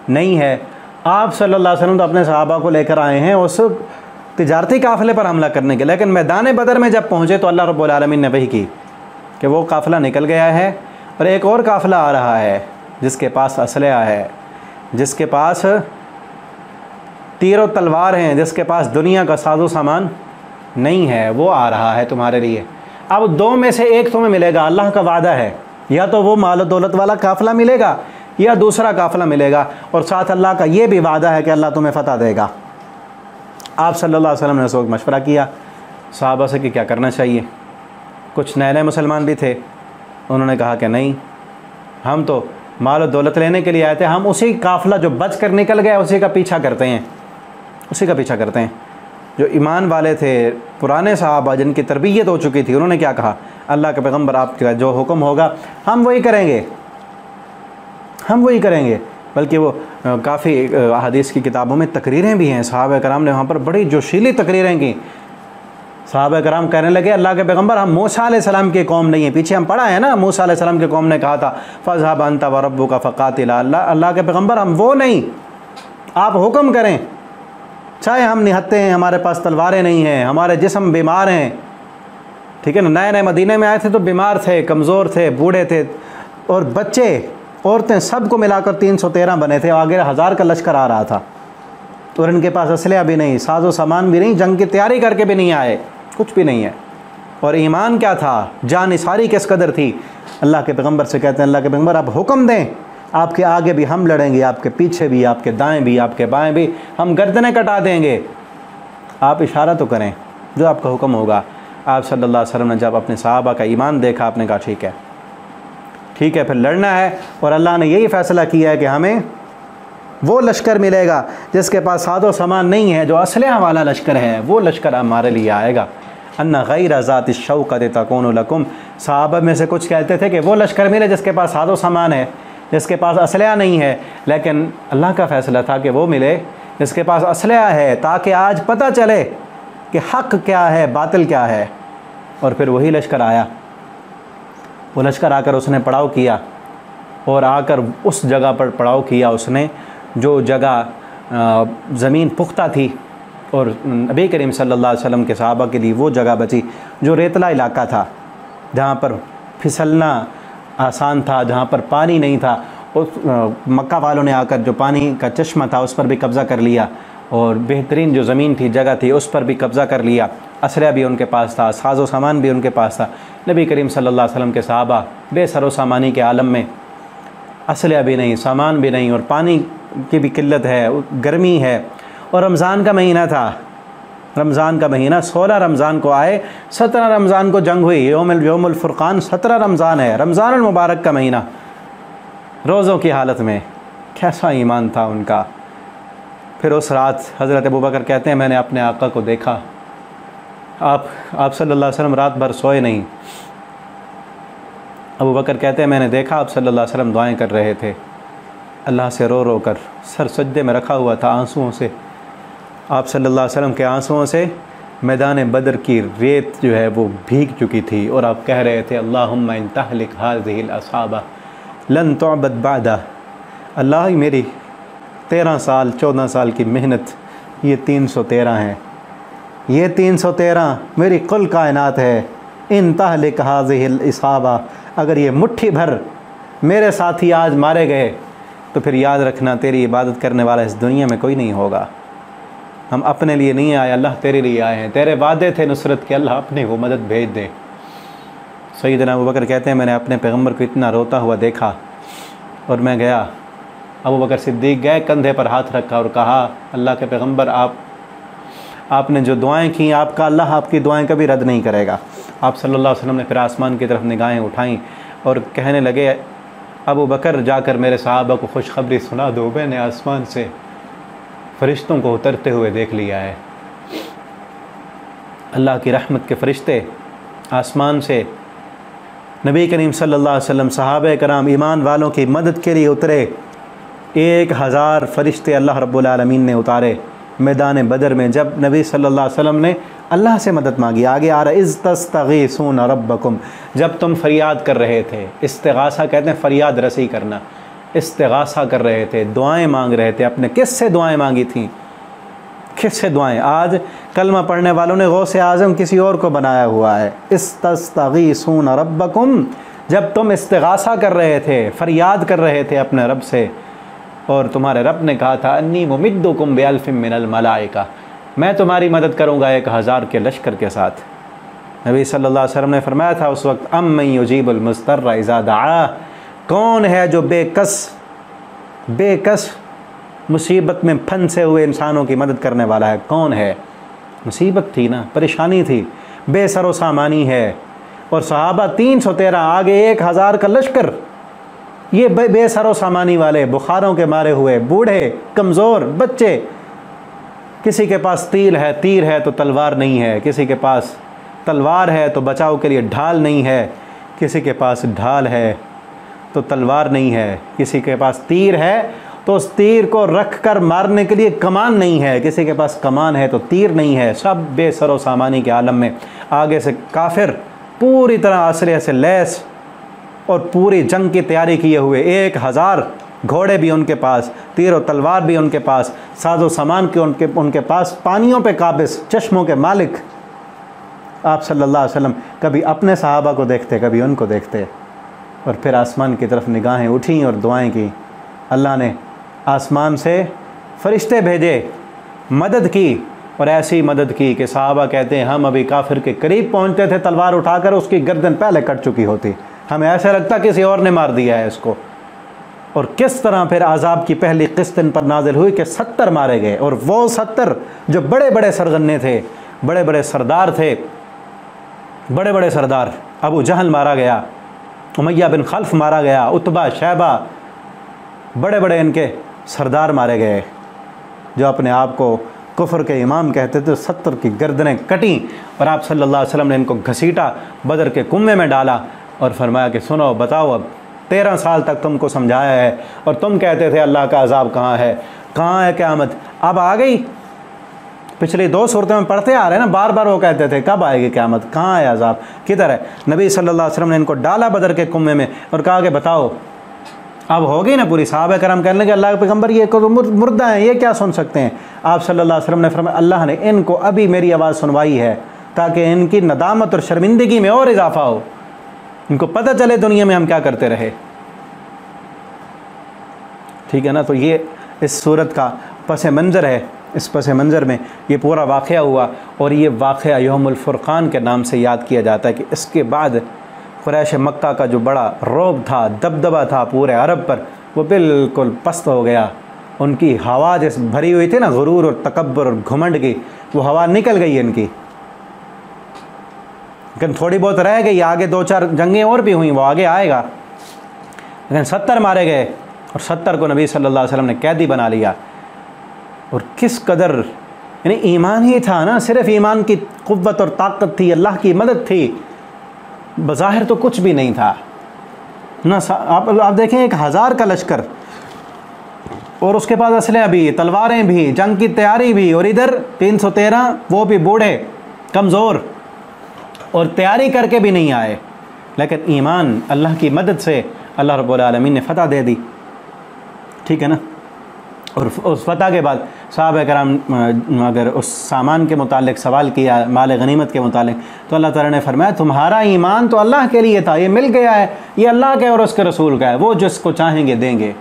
नहीं है। आप सल्लल्लाहु अलैहि वसल्लम तो अपने सहाबा को लेकर आए हैं उस तिजारती काफ़िले पर हमला करने के। लेकिन मैदान बदर में जब पहुँचे तो अल्लाह रब्बुल आलमीन ने वही की कि वो काफ़िला निकल गया है और एक और काफ़िला आ रहा है जिसके पास असलहा है, जिसके पास तीर और तलवार हैं, जिसके पास दुनिया का साजो सामान नहीं है, वो आ रहा है तुम्हारे लिए। अब दो में से एक तुम्हें मिलेगा, अल्लाह का वादा है, या तो वो माल दौलत वाला काफ़िला मिलेगा या दूसरा काफ़िला मिलेगा, और साथ अल्लाह का ये भी वादा है कि अल्लाह तुम्हें फ़तह देगा। आप सल्लल्लाहु अलैहि वसल्लम ने उस वक्त मशवरा किया सहाबा से कि क्या करना चाहिए। कुछ नए नए मुसलमान भी थे, उन्होंने कहा कि नहीं, हम तो माल और दौलत लेने के लिए आए थे, हम उसी काफ़िला जो बच कर निकल गया उसी का पीछा करते हैं, उसी का पीछा करते हैं। जो ईमान वाले थे, पुराने सहाबा जिनकी तरबियत हो चुकी थी, उन्होंने क्या कहा, अल्लाह के पैगम्बर आपका जो हुक्म होगा हम वही करेंगे, हम वही करेंगे। बल्कि वो काफ़ी हदीस की किताबों में तकरीरें भी हैं, सहाबा कराम ने वहाँ पर बड़ी जोशीली तकरीरें की। सहाबा कराम कहने लगे, अल्लाह के पैगम्बर हम मूसा अलैहिस्सलाम की कौम नहीं है। पीछे हम पढ़ा है ना, मूसा अलैहिस्सलाम की कौम ने कहा था फ़ज़हब अंता व रब्बुका फ़क़ातिला, अल्लाह के पैगम्बर हम वो नहीं, आप हुक्म करें, चाहे हम निहत्ते हैं, हमारे पास तलवारें नहीं हैं, हमारे जिस्म बीमार हैं, ठीक है ना। नए नए मदीने में आए थे तो बीमार थे, कमज़ोर थे, बूढ़े थे, और बच्चे औरतें सबको मिलाकर 313 बने थे। आगे 1000 का लश्कर आ रहा था और इनके पास असलहा भी नहीं, साजो सामान भी नहीं, जंग की तैयारी करके भी नहीं आए, कुछ भी नहीं है। और ईमान क्या था, जान सारी किस कदर थी। अल्लाह के पैगम्बर से कहते हैं, अल्लाह के पैगम्बर आप हुक्म दें, आपके आगे भी हम लड़ेंगे, आपके पीछे भी, आपके दाएँ भी, आपके बाएँ भी, हम गर्दनें कटा देंगे, आप इशारा तो करें जो आपका हुक्म होगा। आप सल्लल्लाहु अलैहि वसल्लम ने जब अपने सहाबा का ईमान देखा, आपने कहा ठीक है, ठीक है, फिर लड़ना है। और अल्लाह ने यही फ़ैसला किया है कि हमें वो लश्कर मिलेगा जिसके पास सादो सामान नहीं है, जो असलहा वाला लश्कर है, वो लश्कर हमारे लिए आएगा। अन्ना गैर ज़ाति शौक़त तकूनु लकुम, सहाबा में से कुछ कहते थे कि वो लश्कर मिले जिसके पास सादो सामान है, जिसके पास असलहा नहीं है। लेकिन अल्लाह का फ़ैसला था कि वो मिले जिसके पास असलहा है, ताकि आज पता चले कि हक़ क्या है, बातिल क्या है। और फिर वही लश्कर आया, वो लश्कर आकर उसने पड़ाव किया, और आकर उस जगह पर पड़ाव किया उसने जो जगह ज़मीन पुख्ता थी, और नबी करीम सल्लल्लाहु अलैहि वसल्लम के सहाबा के लिए वो जगह बची जो रेतला इलाका था, जहाँ पर फिसलना आसान था, जहाँ पर पानी नहीं था। उस मक्का वालों ने आकर जो पानी का चश्मा था उस पर भी कब्ज़ा कर लिया, और बेहतरीन जो ज़मीन थी, जगह थी, उस पर भी कब्ज़ा कर लिया। असलहा भी उनके पास था, साजो सामान भी उनके पास था। नबी करीम सल्लल्लाहु अलैहि वसल्लम के सहाबा बेसरो सामानी के आलम में, असलहा भी नहीं, सामान भी नहीं, और पानी की भी किल्लत है, गर्मी है, और रमज़ान का महीना था। रमज़ान का महीना 16 रमज़ान को आए, 17 रमज़ान को जंग हुई, यौमुल फ़ुरक़ान 17 रमज़ान है, रमज़ानुल मुबारक का महीना। रोज़ों की हालत में कैसा ईमान था उनका। फिर उस रात हज़रत अबू बकर कहते हैं, मैंने अपने आका को देखा, आप सल्लल्लाहु अलैहि वसल्लम रात भर सोए नहीं। अबू बकर कहते हैं, मैंने देखा आप सल्लल्लाहु अलैहि वसल्लम दुआएं कर रहे थे, अल्लाह से रो रो कर, सर सज्दे में रखा हुआ था आंसुओं से। आप सल्लल्लाहु अलैहि वसल्लम के आंसुओं से मैदान बदर की रेत जो है वो भीग चुकी थी, और आप कह रहे थे, अल्लाहुम्मा इन तहलिक हाज़िहिल असाबा लन तुअबद बादा, अल्लाह मेरी 13 साल 14 साल की मेहनत ये 313 हैं, ये 313 मेरी कुल कायनात है। इन तहलिक हाज़िहिल इसाबा, अगर ये मुट्ठी भर मेरे साथी आज मारे गए तो फिर याद रखना तेरी इबादत करने वाला इस दुनिया में कोई नहीं होगा। हम अपने लिए नहीं आए, अल्लाह तेरे लिए आए हैं, तेरे वादे थे नुसरत के, अल्लाह अपनी वो मदद भेज दे। सैयदना अबू बकर कहते हैं, मैंने अपने पैगम्बर को इतना रोता हुआ देखा, और मैं गया, अबू बकर सिद्दीक़ गए, कंधे पर हाथ रखा और कहा, अल्लाह के पैगम्बर आपने जो दुआएं की, आपका अल्लाह आपकी दुआएं कभी रद्द नहीं करेगा। आप सल्लल्लाहु अलैहि वसल्लम ने फिर आसमान की तरफ निगाहें उठाईं और कहने लगे, अबू बकर जाकर मेरे सहाबा को खुशखबरी सुना दो, मैंने आसमान से फ़रिश्तों को उतरते हुए देख लिया है। अल्लाह की रहमत के फ़रिश्ते आसमान से नबी करीम सल्लल्लाहु अलैहि वसल्लम, सहाबे कराम, ईमान वालों की मदद के लिए उतरे। 1000 फ़रिश्ते अल्लाह रब्बुल आलमीन ने उतारे मैदान बदर में, जब नबी सल्लल्लाहु अलैहि वसल्लम ने अल्लाह से मदद मांगी। आगे आ रहा है, इज़ तस्तगीसून रब्बकुम, जब तुम फरियाद कर रहे थे। इस्तिगासा कहते हैं फरियाद रसी करना। इस्तिगासा कर रहे थे, दुआएं मांग रहे थे। अपने किससे दुआएं मांगी थी? किससे दुआएं? आज कलमा पढ़ने वालों ने गौसे आज़म किसी और को बनाया हुआ है। इस्तगीसून रब्बकुम, जब तुम इस्तिगासा कर रहे थे, फरियाद कर रहे थे अपने रब से, और तुम्हारे रब ने कहा था अन्नी मुमिद्दुकुम बिअल्फिम मिनल मलाइका, मैं तुम्हारी मदद करूँगा 1000 के लश्कर के साथ। नबी सल्लल्लाहु अलैहि वसल्लम ने फरमाया था उस वक्त, अम्मन युजीबुल मुस्तर्रा इज़ा दआ, कौन है जो बेकस मुसीबत में फंसे हुए इंसानों की मदद करने वाला है? कौन है? मुसीबत थी ना, परेशानी थी, बेसरो सामानी है। और सहाबा 313, आगे 1000 का लश्कर, ये बेसरो सामानी वाले, बुखारों के मारे हुए, बूढ़े, कमज़ोर, बच्चे। किसी के पास तीर है तो तलवार नहीं है, किसी के पास तलवार है तो बचाव के लिए ढाल नहीं है, किसी के पास ढाल है तो तलवार नहीं है, किसी के पास तीर है तो उस तीर को रख कर मारने के लिए कमान नहीं है, किसी के पास कमान है तो तीर नहीं है। सब बेसरो सामानी के आलम में आगे से काफिर पूरी तरह असलहे से लैस और पूरी जंग की तैयारी किए हुए, 1000 घोड़े भी उनके पास, तीर और तलवार भी उनके पास, साजो सामान के उनके पास, पानियों पे काबिज, चश्मों के मालिक। आप सल्लल्लाहु अलैहि वसल्लम कभी अपने सहाबा को देखते, कभी उनको देखते, और फिर आसमान की तरफ निगाहें उठी और दुआएं की। अल्लाह ने आसमान से फरिश्ते भेजे, मदद की, और ऐसी मदद की कि सहाबा कहते हैं हम अभी काफिर के करीब पहुंचते थे, तलवार उठाकर उसकी गर्दन पहले कट चुकी होती, हमें ऐसा लगता किसी और ने मार दिया है इसको। और किस तरह फिर आज़ाब की पहली किस्त इन पर नाजिल हुई कि 70 मारे गए, और वो 70 जो बड़े बड़े सरगन्ने थे, बड़े बड़े सरदार थे, बड़े बड़े सरदार। अबू जहल मारा गया, उमैया बिन खल्फ मारा गया, उतबा, शैबा, बड़े बड़े इनके सरदार मारे गए जो अपने आप को कुफ्र के इमाम कहते थे। 70 की गर्दनें कटी, और आप सल्लल्लाहु अलैहि वसल्लम ने इनको घसीटा, बदर के कुएं में डाला और फरमाया कि सुनो, बताओ, अब 13 साल तक तुमको समझाया है और तुम कहते थे अल्लाह का अज़ाब कहाँ है क़यामत, अब आ गई। पिछली 2 सूरतों में पढ़ते आ रहे हैं ना, बार बार वो कहते थे कब आएगी क़यामत, कहाँ है अज़ाब, किधर है। नबी सल्लल्लाहु अलैहि वसल्लम ने इनको डाला बदर के कुएं में और कहा कि बताओ अब हो गई ना पूरी। सहाबा करम कहने लगे अल्लाह के पैगंबर ये तो मुर्दा हैं, ये क्या सुन सकते हैं। आप सल्लल्लाहु अलैहि वसल्लम ने फरमाया अल्लाह ने इनको अभी मेरी आवाज़ सुनवाई है ताकि इनकी नदामत और शर्मिंदगी में और इजाफा हो, इनको पता चले दुनिया में हम क्या करते रहे। ठीक है ना। तो ये इस सूरत का पस मंज़र है। इस पस मंज़र में ये पूरा वाक़या हुआ, और ये वाक़या यौमुल फ़ुरक़ान के नाम से याद किया जाता है कि इसके बाद क़ुरैश मक्का का जो बड़ा रौब था, दबदबा था पूरे अरब पर, वो बिल्कुल पस्त हो गया। उनकी हवा जिस भरी हुई थी ना गुरूर और तकब्बुर और घुमंड की, वो हवा निकल गई इनकी, लेकिन थोड़ी बहुत रह गई। आगे 2-4 जंगें और भी हुई, वो आगे आएगा। लेकिन 70 मारे गए, और 70 को नबी सल्लल्लाहु अलैहि वसल्लम ने कैदी बना लिया। और किस कदर यानी ईमान ही था ना, सिर्फ ईमान की क़ुव्वत और ताकत थी, अल्लाह की मदद थी, बज़ाहिर तो कुछ भी नहीं था ना। आप देखें 1000 का लश्कर, और उसके पास असलहा भी, तलवारें भी, जंग की तैयारी भी, और इधर 313 वो भी बूढ़े कमज़ोर, और तैयारी करके भी नहीं आए। लेकिन ईमान, अल्लाह की मदद से अल्लाह रब्बुल आलमीन ने फ़तह दे दी। ठीक है ना। और उस फ़तह के बाद साहबा कराम अगर उस सामान के मुतालिक सवाल किया, माल गनीमत के मुतालिक, तो अल्लाह ताला ने फरमाया तुम्हारा ईमान तो अल्लाह के लिए था, ये मिल गया है, ये अल्लाह के और उसके रसूल का है, वो जिसको चाहेंगे देंगे,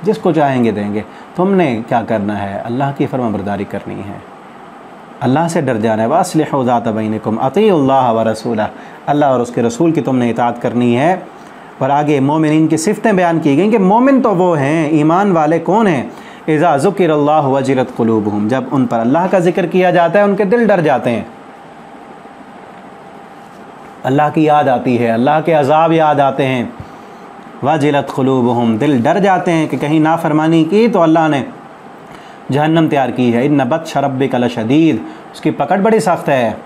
जिसको चाहेंगे देंगे। तुमने क्या करना है? अल्लाह की फरमाबरदारी करनी है, अल्लाह से डर जाना है। वास्लिहू ज़ात बैनिकुम अतीउल्लाह व रसूला, अल्लाह और उसके रसूल की तुमने इताअत करनी है। और आगे मोमिनीन की सिफ़तें बयान की गई कि मोमिन तो वो हैं, ईमान वाले कौन हैं? इज़ा ज़ुकिरल्लाहु वजिलत क़ुलूबुहुम, जब उन पर अल्लाह का जिक्र किया जाता है उनके दिल डर जाते हैं, अल्लाह की याद आती है, अल्लाह के अज़ाब याद आते हैं, वाजिलत क़ुलूबुहुम, दिल डर जाते हैं कि कहीं नाफरमानी की तो अल्लाह ने जहन्नम तैयार की है। इन्न बत्श रब्बिका लशदीद, उसकी पकड़ बड़ी सख्त है।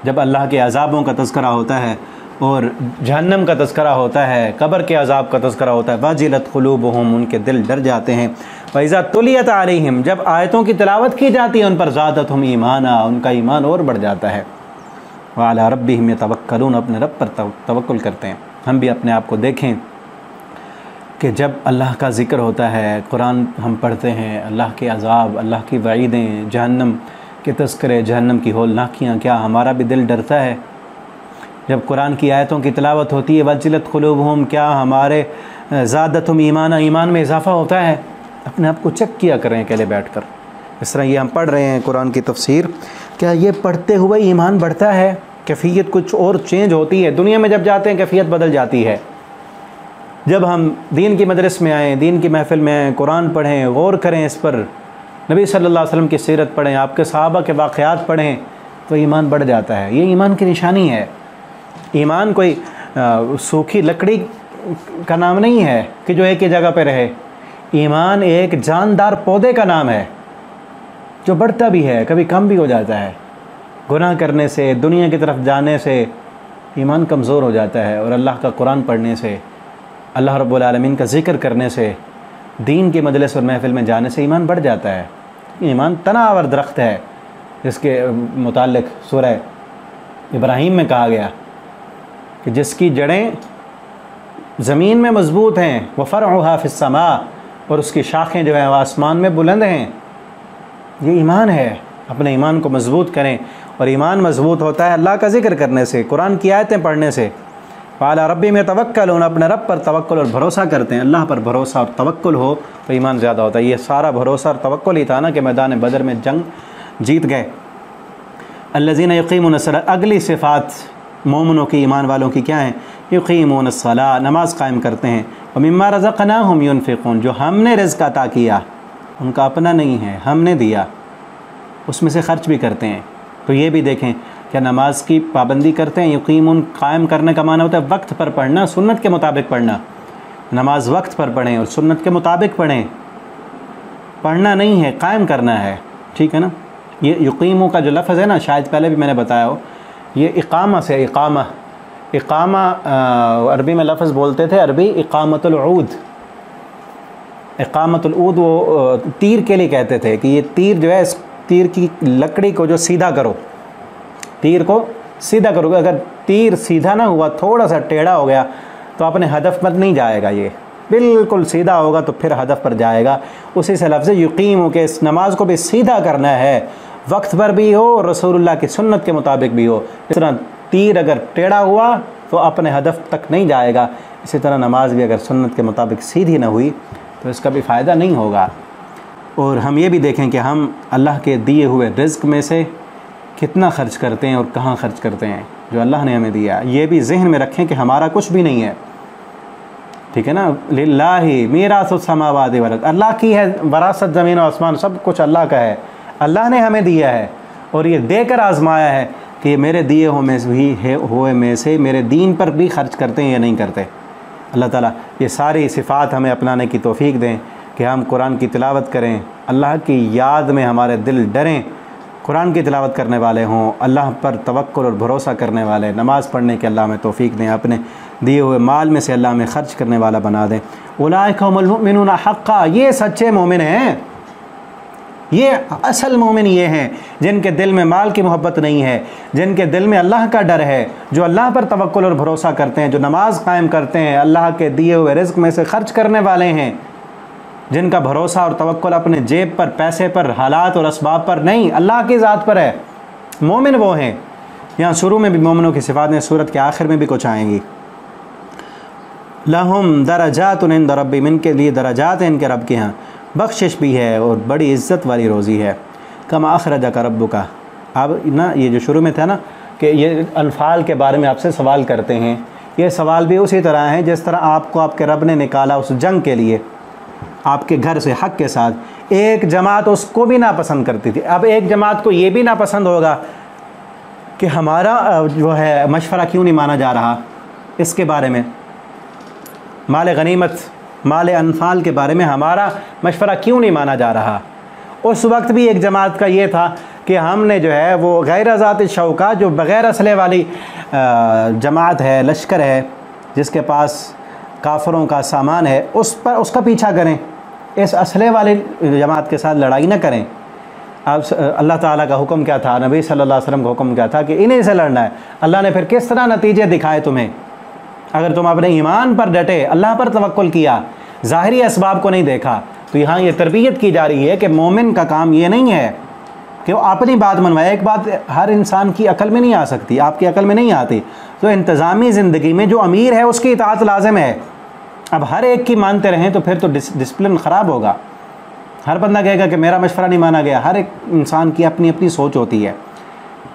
जब अल्लाह के अज़ाबों का तज़किरा होता है और जहन्नम का तज़किरा होता है, कब्र के अज़ाब का तज़किरा होता है, वाजिलत क़ुलूबुहुम, उनके दिल डर जाते हैं। वइज़ा तुलियत अलैहिम, जब आयतों की तिलावत की जाती है उन पर, ज़ादतहुम ईमाना, उनका ईमान और बढ़ जाता है। व अला रब्बिहिम यतवक्कलून, अपने रब पर तवक्कुल करते हैं। हम भी अपने आप को देखें कि जब अल्लाह का ज़िक्र होता है, कुरान हम पढ़ते हैं, अल्लाह के अज़ाब, अल्लाह की वईदें, जहन्नम के तज़किरे, जहन्नम की होलनाकियाँ, क्या हमारा भी दिल डरता है? जब कुरान की आयतों की तिलावत होती है, वजिलत क़ुलूबुहुम, क्या हमारे ज़ादतहुम ईमाना, ईमान में इजाफ़ा होता है? अपने आप को चेक किया करें अकेले बैठकर। इस तरह ये हम पढ़ रहे हैं कुरान की तफसीर, क्या ये पढ़ते हुए ईमान बढ़ता है? कैफियत कुछ और चेंज होती है? दुनिया में जब जाते हैं कैफियत बदल जाती है। जब हम दीन की मजलिस में आएँ, दीन की महफ़िल में आएँ, कुरान पढ़ें, गौर करें इस पर, नबी सल्लल्लाहु अलैहि वसल्लम की सीरत पढ़ें, आपके सहाबा के वाक़यात पढ़ें, तो ईमान बढ़ जाता है। ये ईमान की निशानी है। ईमान कोई सूखी लकड़ी का नाम नहीं है कि जो एक ही जगह पे रहे। ईमान एक जानदार पौधे का नाम है जो बढ़ता भी है, कभी कम भी हो जाता है। गुनाह करने से, दुनिया की तरफ जाने से ईमान कमज़ोर हो जाता है, और अल्लाह का कुरान पढ़ने से, अल्लाह रब्बुल आलमीन का ज़िक्र करने से, दीन की मजलिस और महफ़िल में जाने से ईमान बढ़ जाता है। ईमान तनावर दरख्त है, जिसके मुताल्लिक़ सूरह इब्राहीम में कहा गया कि जिसकी जड़ें ज़मीन में मज़बूत हैं, व फ़रउहा फ़िस्समा, और उसकी शाखें जो हैं वह आसमान में बुलंद हैं। ये ईमान है। अपने ईमान को मज़बूत करें, और ईमान मज़बूत होता है अल्लाह का ज़िक्र करने से, कुरान की आयतें पढ़ने से। वाला रब्बी में तवक्कलून, अपने रब पर तवक्कुल और भरोसा करते हैं। अल्लाह पर भरोसा और तवक्कुल हो तो ईमान ज़्यादा होता है। ये सारा भरोसा और तवक्कुल ही था ना कि मैदान बदर में जंग जीत गए। अल्लज़ीना युक़ीमूनस्सलात, अगली सिफ़ात मोमिनों की, ईमान वालों की क्या है? युक़ीमूनस्सलात, नमाज़ कायम करते हैं। व मिम्मा रज़क़नाहुम युनफ़िक़ून, जो हमने रिज़्क़ अता किया, उनका अपना नहीं है, हमने दिया, उसमें से ख़र्च भी करते हैं। तो ये भी देखें, क्या नमाज की पाबंदी करते हैं? यकीमून, कायम करने का माना होता है वक्त पर पढ़ना, सुन्नत के मुताबिक पढ़ना। नमाज वक्त पर पढ़ें और सुन्नत के मुताबिक पढ़ें। पढ़ना नहीं है, कायम करना है, ठीक है ना। ये यकीमों का जो लफ्ज़ है ना, शायद पहले भी मैंने बताया हो, ये इकामा से, इकामा अरबी में लफ्ज़ बोलते थे, अरबी इकामतुल ऊद। इकामतुल ऊद वो तीर के लिए कहते थे कि ये तीर जो है, इस तीर की लकड़ी को जो सीधा करो, तीर को सीधा करोगे। अगर तीर सीधा ना हुआ, थोड़ा सा टेढ़ा हो गया, तो अपने हदफ पर नहीं जाएगा। ये बिल्कुल सीधा होगा तो फिर हदफ पर जाएगा। उसी से लफ्ज़ यकीम के, इस नमाज को भी सीधा करना है, वक्त पर भी हो और रसूलुल्लाह की सुन्नत के मुताबिक भी हो। इस तरह तीर अगर टेढ़ा हुआ तो अपने हदफ तक नहीं जाएगा। इसी तरह नमाज भी अगर सुन्नत के मुताबिक सीधी ना हुई तो इसका भी फ़ायदा नहीं होगा। और हम ये भी देखें कि हम अल्लाह के दिए हुए रिज़्क़ में से कितना ख़र्च करते हैं और कहाँ ख़र्च करते हैं, जो अल्लाह ने हमें दिया। ये भी जहन में रखें कि हमारा कुछ भी नहीं है, ठीक है ना। लिल्लाहि मीरासुस समावाति वल अर्द, अल्लाह की है वरासत, ज़मीन और आसमान सब कुछ अल्लाह का है। अल्लाह ने हमें दिया है और ये देकर आजमाया है कि मेरे दिए हुए में से मेरे दीन पर भी खर्च करते हैं या नहीं करते। अल्लाह ताला ये सारी सिफ़ात हमें अपनाने की तौफ़ीक दें कि हम कुरान की तिलावत करें, अल्लाह की याद में हमारे दिल डरें, कुरान की तिलावत करने वाले हों, अल्लाह पर तवक्कुल और भरोसा करने वाले, नमाज़ पढ़ने के अल्लाह में तौफ़ीक दें, अपने दिए हुए माल में से अल्लाह में ख़र्च करने वाला बना दें। उलाइका हुमुल मुमिनूना हक़्क़ा, ये सच्चे मोमिन हैं, ये असल मोमिन ये हैं जिनके दिल में माल की मोहब्बत नहीं है, जिनके दिल में अल्लाह का डर है, जो अल्लाह पर तवक्कुल और भरोसा करते हैं, जो नमाज कायम करते हैं, अल्लाह के दिए हुए रिज़्क़ में से खर्च करने वाले हैं, जिनका भरोसा और तवक्कुल अपने जेब पर, पैसे पर, हालात और असबाब पर नहीं, अल्लाह की ज़ात पर है। मोमिन वो हैं। यहाँ शुरू में भी मोमिनों की सिफ़ात हैं, सूरत के आखिर में भी कुछ आएंगी। लहुम दरजातुन इंद रब्बिहिम, इनके लिए दरजात हैं इनके रब के यहाँ, बख्शिश भी है और बड़ी इज़्ज़त वाली रोज़ी है। कमा अखरजका रब्बुका, अब ना ये जो शुरू में था ना कि ये अनफाल के बारे में आपसे सवाल करते हैं, ये सवाल भी उसी तरह है जिस तरह आपको आपके रब ने निकाला उस जंग के लिए आपके घर से हक़ के साथ। एक जमात उसको भी नापसंद करती थी, अब एक जमात को ये भी नापसंद होगा कि हमारा जो है मशवरा क्यों नहीं माना जा रहा इसके बारे में। माल गनीमत, माल अनफाल के बारे में हमारा मशवरा क्यों नहीं माना जा रहा? उस वक्त भी एक जमात का ये था कि हमने जो है वो गैर ज़ात शौका, जो बग़ैर असले वाली जमात है, लश्कर है, जिसके पास काफरों का सामान है, उस पर उसका पीछा करें, इस असले वाली जमात के साथ लड़ाई ना करें। अब अल्लाह ताला का हुक्म क्या था, नबी सल्लल्लाहु अलैहि वसल्लम का हुक्म क्या था कि इन्हीं से लड़ना है। अल्लाह ने फिर किस तरह नतीजे दिखाए तुम्हें? अगर तुम अपने ईमान पर डटे, अल्लाह पर तवक्कुल किया, ज़ाहिरी असबाब को नहीं देखा, तो यहाँ ये तरबियत की जा रही है कि मोमिन का काम ये नहीं है कि वो अपनी बात मनवाए। एक बात हर इंसान की अकल में नहीं आ सकती, आपकी अकल में नहीं आती, तो इंतज़ामी ज़िंदगी में जो अमीर है उसकी इताअत लाज़िम है। अब हर एक की मानते रहें तो फिर तो डिसिप्लिन ख़राब होगा। हर बंदा कहेगा कि मेरा मशवरा नहीं माना गया। हर एक इंसान की अपनी अपनी सोच होती है,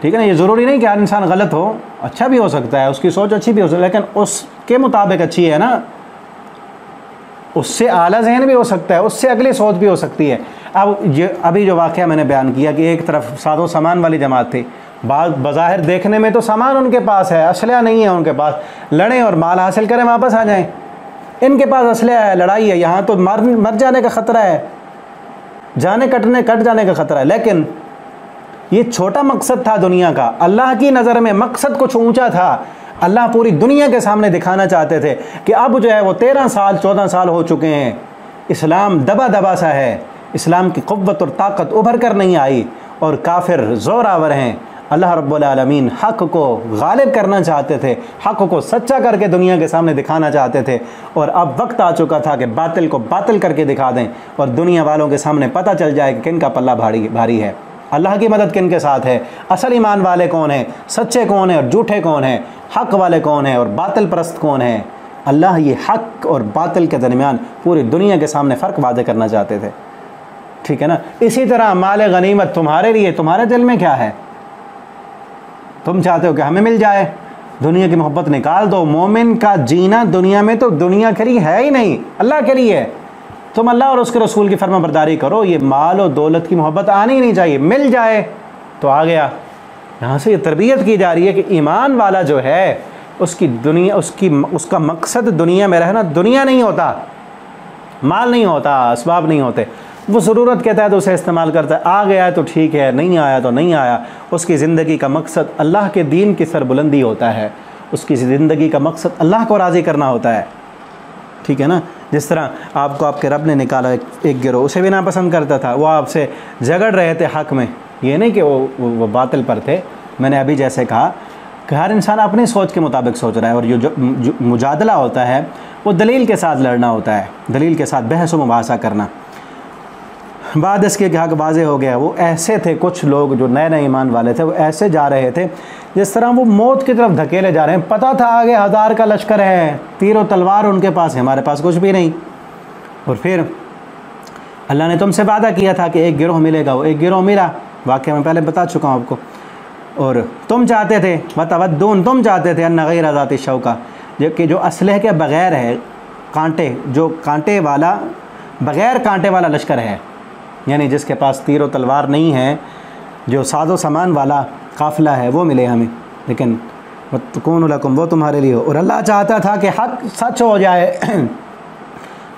ठीक है ना। ये ज़रूरी नहीं कि हर इंसान गलत हो, अच्छा भी हो सकता है, उसकी सोच अच्छी भी हो सकती है, लेकिन उसके मुताबिक अच्छी है ना, उससे आला जहन भी हो सकता है, उससे अगली सोच भी हो सकती है। अब ये अभी जो वाक़या मैंने बयान किया कि एक तरफ सादो सामान वाली जमात थी, बज़ाहिर देखने में तो सामान उनके पास है, असलहा नहीं है उनके पास, लड़ें और माल हासिल करें, वापस आ जाएं। इनके पास असलहा है, लड़ाई है, यहाँ तो मर जाने का ख़तरा है, कट जाने का ख़तरा है। लेकिन ये छोटा मकसद था दुनिया का। अल्लाह की नज़र में मकसद कुछ ऊँचा था। अल्लाह पूरी दुनिया के सामने दिखाना चाहते थे कि अब जो है वो 13 साल 14 साल हो चुके हैं, इस्लाम दबा दबा सा है, इस्लाम की क़ुव्वत और ताकत उभर कर नहीं आई और काफिर ज़ोरावर हैं। अल्लाह रब्बुल आलमीन हक़ को गालिब करना चाहते थे, हक़ को सच्चा करके दुनिया के सामने दिखाना चाहते थे, और अब वक्त आ चुका था कि बातिल को बातिल करके दिखा दें और दुनिया वालों के सामने पता चल जाए कि किन का पल्ला भारी है, अल्लाह की मदद किन के साथ है, असल ईमान वाले कौन हैं, सच्चे कौन हैं और झूठे कौन हैं, हक़ वाले कौन हैं और बातिल परस्त कौन हैं। अल्लाह ये हक़ और बातिल के दरमियान पूरी दुनिया के सामने फ़र्क वाज़े करना चाहते थे, ठीक है ना। इसी तरह माल गनीमत तुम्हारे लिए, तुम्हारे दिल में क्या है? तुम चाहते हो कि हमें मिल जाए, दुनिया की मोहब्बत निकाल दो। मोमिन का जीना दुनिया में तो दुनिया के लिए है ही नहीं, अल्लाह के लिए है। तुम अल्लाह और उसके रसूल की फर्माबरदारी करो, ये माल और दौलत की मोहब्बत आनी ही नहीं चाहिए। मिल जाए तो आ गया। यहाँ से ये तरबियत की जा रही है कि ईमान वाला जो है उसकी दुनिया, उसका मकसद दुनिया में रहना, दुनिया नहीं होता, माल नहीं होता, असबाब नहीं होते। वो ज़रूरत के तहत उसे इस्तेमाल करता है। आ गया तो ठीक है, नहीं आया तो नहीं आया। उसकी ज़िंदगी का मकसद अल्लाह के दीन की सरबुलंदी होता है, उसकी ज़िंदगी का मकसद अल्लाह को राज़ी करना होता है, ठीक है ना। जिस तरह आपको आपके रब ने निकाला, एक गिरोह उसे भी नापसंद करता था, वो आपसे झगड़ रहे थे हक़ में, ये नहीं कि वो बातिल पर थे। मैंने अभी जैसे कहा कि हर इंसान अपनी सोच के मुताबिक सोच रहा है, और जो मुजादला होता है वो दलील के साथ लड़ना होता है, दलील के साथ बहस व मुबाहसा करना। बाद इसके हक़ वाज़े हो गया। वो ऐसे थे, कुछ लोग जो नए नए ईमान वाले थे, वो ऐसे जा रहे थे जिस तरह वो मौत की तरफ धकेले जा रहे हैं। पता था आगे 1000 का लश्कर है, तीर और तलवार उनके पास है, हमारे पास कुछ भी नहीं। और फिर अल्लाह ने तुमसे वादा किया था कि एक गिरोह मिलेगा, वो एक गिरोह मिला, वाक़या मैं पहले बता चुका हूँ आपको। और तुम चाहते थे वतवद्दून, तुम चाहते थे अन्ना गैर ज़ाति शौका, जबकि जो असलहे के बग़ैर है, कांटे, जो कांटे वाला, बग़ैर कांटे वाला लश्कर है, यानी जिसके पास तीर और तलवार नहीं है, जो सादो सामान वाला काफ़िला है, वो मिले हमें। लेकिन वतकून लकुम, वो तुम्हारे लिए हो। और अल्लाह चाहता था कि हक़ सच हो जाए,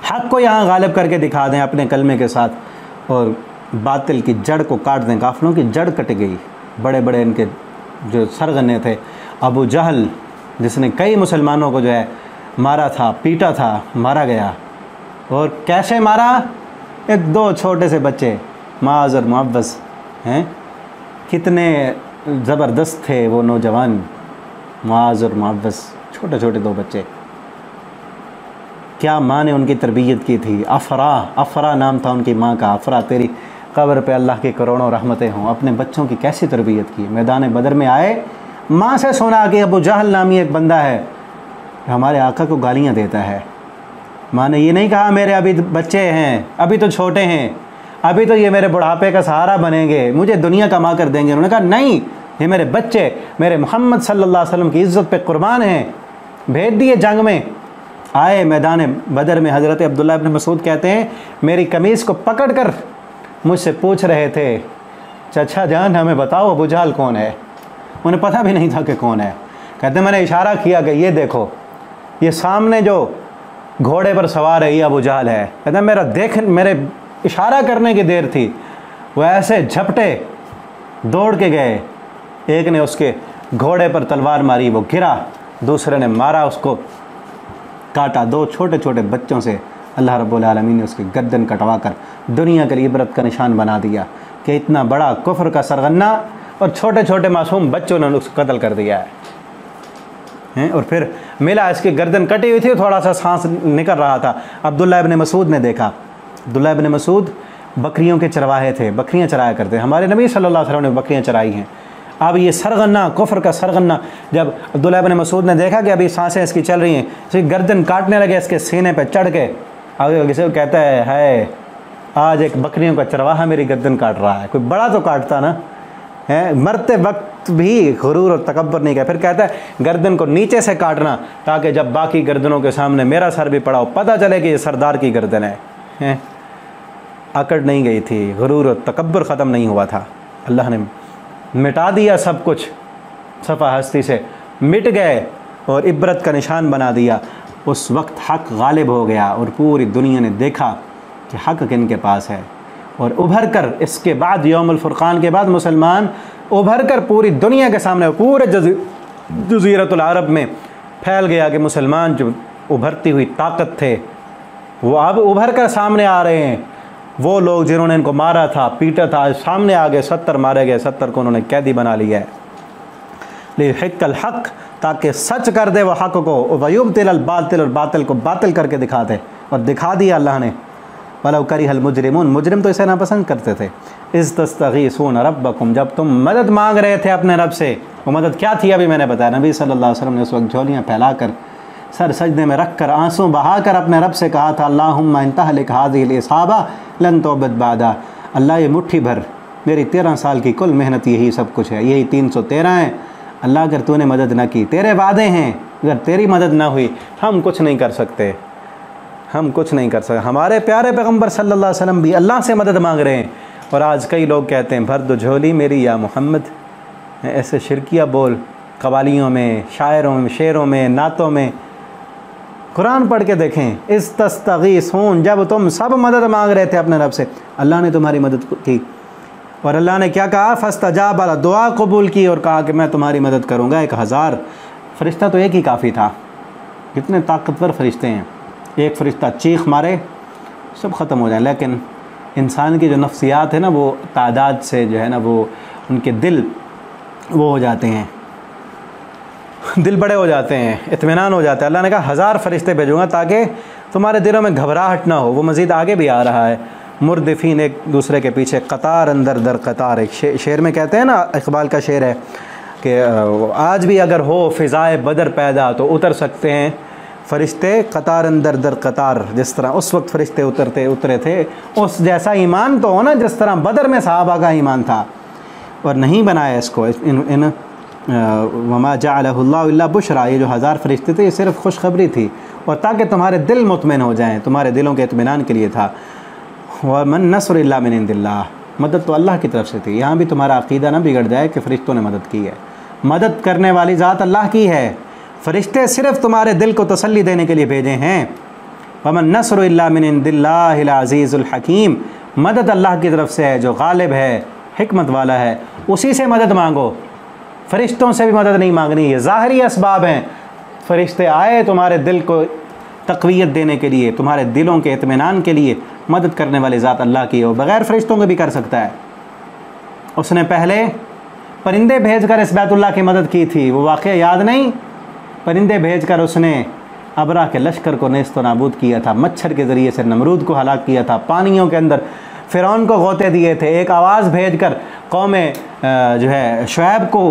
हक़ को यहाँ गालिब करके दिखा दें अपने कलमे के साथ, और बातिल की जड़ को काट दें। काफ़िलों की जड़ कट गई। बड़े बड़े इनके जो सरगने थे, अबू जहल जिसने कई मुसलमानों को जो है मारा था, पीटा था, मारा गया। और कैसे मारा? एक दो छोटे से बच्चे, माज़ और मुअव्वज़ हैं, कितने ज़बरदस्त थे वो नौजवान, माज़ और मुअव्वज़, छोटे छोटे दो बच्चे। क्या माँ ने उनकी तरबियत की थी। अफ़रा नाम था उनकी माँ का। अफ़रा, तेरी कब्र पे अल्लाह की करोड़ों रहमतें हों। अपने बच्चों की कैसी तरबियत की। मैदान बदर में आए, माँ से सुना कि अबू जहल नामी एक बंदा है, हमारे आका को गालियाँ देता है। माँ ने ये नहीं कहा मेरे अभी बच्चे हैं, अभी तो छोटे हैं, अभी तो ये मेरे बुढ़ापे का सहारा बनेंगे, मुझे दुनिया कमा कर देंगे। उन्होंने कहा नहीं, ये मेरे बच्चे मेरे मोहम्मद सल्लल्लाहु अलैहि वसल्लम की इज़्ज़त पे कुर्बान हैं। भेज दिए जंग में। आए मैदान बदर में, हज़रत अब्दुल्ला इब्न मसूद कहते हैं, मेरी कमीज़ को पकड़ कर मुझसे पूछ रहे थे, चचा जान हमें बताओ अबू जहल कौन है। उन्हें पता भी नहीं था कि कौन है। कहते मैंने इशारा किया कि ये देखो, ये सामने जो घोड़े पर सवार है, ये अबू जहल है। कहता मेरे इशारा करने की देर थी, वो ऐसे झपटे, दौड़ के गए, एक ने उसके घोड़े पर तलवार मारी, वो गिरा, दूसरे ने मारा, उसको काटा। 2 छोटे छोटे बच्चों से अल्लाह रब्बुल आलमीन ने उसकी गर्दन कटवा कर दुनिया के लिए इबरत का निशान बना दिया कि इतना बड़ा कुफ्र का सरगना और छोटे छोटे मासूम बच्चों ने उसको कत्ल कर दिया है। और फिर मिला, इसकी गर्दन कटी हुई थी, थोड़ा सा सांस निकल रहा था। अब्दुल्लाह इब्न मसूद ने देखा। अब्दुल्लाह इब्न मसूद बकरियों के चरवाहे थे, बकरियां चराया करते, हमारे नबी सल्लल्लाहु अलैहि वसल्लम ने बकरियां चराई हैं। अब ये सरगन्ना, कुफ्र का सरगन्ना, जब अब्दुल्लाह इब्न मसूद ने देखा कि अभी सांसें इसकी चल रही हैं, इसकी गर्दन काटने लगे, इसके सीने पे चढ़ के। अब किसी को कहता है आज एक बकरियों का चरवाहा मेरी गर्दन काट रहा है, कोई बड़ा तो काटता ना है। मरते वक्त भी गुरूर और तकब्बर नहीं किया। फिर कहता है गर्दन को नीचे से काटना, ताकि जब बाकी गर्दनों के सामने मेरा सर भी पड़ा हो, पता चले कि ये सरदार की गर्दन है। अकड़ नहीं गई थी, गुरूर और तकब्बर ख़त्म नहीं हुआ था। अल्लाह ने मिटा दिया सब कुछ, सफ़ा हस्ती से मिट गए और इबरत का निशान बना दिया। उस वक्त हक़ गालिब हो गया और पूरी दुनिया ने देखा कि हक़ किन के पास है। और उभर कर इसके बाद, यौमुल फुरक़ान के बाद, मुसलमान उभर कर पूरी दुनिया के सामने, पूरे जज़ीरतुल अरब में फैल गया कि मुसलमान जो उभरती हुई ताकत थे वो अब उभर कर सामने आ रहे हैं। वो लोग जिन्होंने इनको मारा था, पीटा था, सामने आ गए, 70 मारे गए, 70 को उन्होंने कैदी बना लिया है। लिहिक़्क़ल हक़, ताकि सच कर दे वो हक़ को, वयुब्तिल बातिल, और बातिल को बातिल करके दिखा दे। और दिखा दिया अल्लाह ने। वलौ करिहल मुजरिमून, मुजरिम तो इसे नापसंद करते थे। इज़ तस्तगीसून रब्बकुम, जब तुम मदद मांग रहे थे अपने रब से। वो मदद क्या थी अभी मैंने बताया। नबी सल्लल्लाहु अलैहि वसल्लम ने उस वक्त झोलियाँ फैलाकर, सर सजदे में रख कर, आंसू बहा कर अपने रब से कहा था, अल्लाहुम्मा इन तहलिक हाज़िहिल इसाबा लन तुअबद बादा। अल्लाह ये मुट्ठी भर, मेरी 13 साल की कुल मेहनत यही सब कुछ है, यही 313 है। अल्लाह अगर तूने मदद न की, तेरे वादे हैं, अगर तेरी मदद ना हुई, हम कुछ नहीं कर सकते, हम कुछ नहीं कर सकते। हमारे प्यारे पैगम्बर सल्लल्लाहु अलैहि वसल्लम भी अल्लाह से मदद मांग रहे हैं। और आज कई लोग कहते हैं भर दो झोली मेरी या मोहम्मद। ऐसे शिरकिया बोल कवालियों में, शायरों में, शेरों में, नातों में। कुरान पढ़ के देखें, इस तस्तगीसून, जब तुम सब मदद मांग रहे थे अपने रब से, अल्लाह ने तुम्हारी मदद की। और अल्लाह ने क्या कहा, फस्तजाब, दुआ कबूल की और कहा कि मैं तुम्हारी मदद करूँगा। 1000 फरिश्ता तो एक ही काफ़ी था। कितने ताकतवर फरिश्ते हैं, एक फ़रिश्ता चीख मारे सब ख़त्म हो जाए। लेकिन इंसान की जो नफ्सियात है ना, वो तादाद से जो है ना, वो उनके दिल वो हो जाते हैं, दिल बड़े हो जाते हैं, इत्मीनान हो जाता है। अल्लाह ने कहा 1000 फरिश्ते भेजूँगा ताकि तुम्हारे दिलों में घबराहट ना हो। वो मज़ीद आगे भी आ रहा है, मुर्दिफीन एक दूसरे के पीछे, कतार अंदर दर कतार। एक शेर में कहते हैं ना, इकबाल का शेर है कि आज भी अगर हो फ़िज़ाए बदर पैदा तो उतर सकते हैं फ़रिश्ते कतार अंदर दर कतार। जिस तरह उस वक्त फ़रिश्ते उतरे थे, उस जैसा ईमान तो हो ना जिस तरह बदर में सहाबा का ईमान था। और नहीं बनाया इसको इन वमा जअलहुल्लाहु इल्ला बुशरा, ये जो 1000 फरिश्ते थे ये सिर्फ खुशखबरी थी और ताकि तुम्हारे दिल मुतमईन हो जाएं, तुम्हारे दिलों के इत्मीनान के लिए था। वमन नस्र इल्ला मिन इंदिल्लाह, मदद तो अल्लाह की तरफ से थी। यहाँ भी तुम्हारा अक़ीदा ना बिगड़ जाए कि फ़रिश्तों ने मदद की है। मदद करने वाली ज़ात अल्लाह की है, फ़रिश्ते सिर्फ तुम्हारे दिल को तसल्ली देने के लिए भेजे हैं। वमन नस्र इल्ला मिन इंदिल्लाहिल अज़ीज़ुल हकीम, मदद अल्लाह की तरफ से है जो गालिब है, हिकमत वाला है, उसी से मदद मांगो। फ़रिश्तों से भी मदद नहीं मांगनी, ये ज़ाहिरी असबाब हैं। फ़रिश्ते आए तुम्हारे दिल को तक़वियत देने के लिए, तुम्हारे दिलों के इत्मीनान के लिए। मदद करने वाली ज़ात अल्लाह की है, बग़ैर फ़रिश्तों के भी कर सकता है। उसने पहले परिंदे भेजकर इस बैतुल्लाह की मदद की थी, वो वाक़या याद नहीं? परिंदे भेजकर उसने अबरा के लश्कर को नेस्त नाबूद किया था, मच्छर के ज़रिए से नमरूद को हलाक किया था, पानियों के अंदर फ़िरौन को गोते दिए थे, एक आवाज़ भेजकर कौमे जो है शुएब को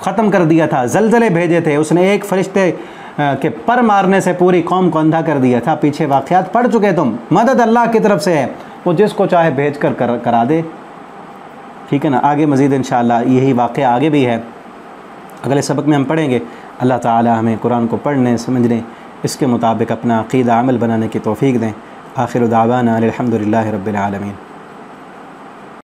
ख़त्म कर दिया था, ज़लज़ले भेजे थे, उसने एक फ़रिश्ते के पर मारने से पूरी कौम को अंधा कर दिया था। पीछे वाक़यात पढ़ चुके तुम। मदद अल्लाह की तरफ से है, वो जिसको चाहे भेज कर करा दे। ठीक है ना। आगे मज़ीद इंशाअल्लाह यही वाक़या आगे भी है, अगले सबक में हम पढ़ेंगे। अल्लाह ताला हमें कुरान को पढ़ने समझने, इसके मुताबिक अपना अक़ीदा अमल बनाने की तौफ़ीक दें। आखिर दावाना अल्हम्दुलिल्लाहि रब्बिल आलमीन।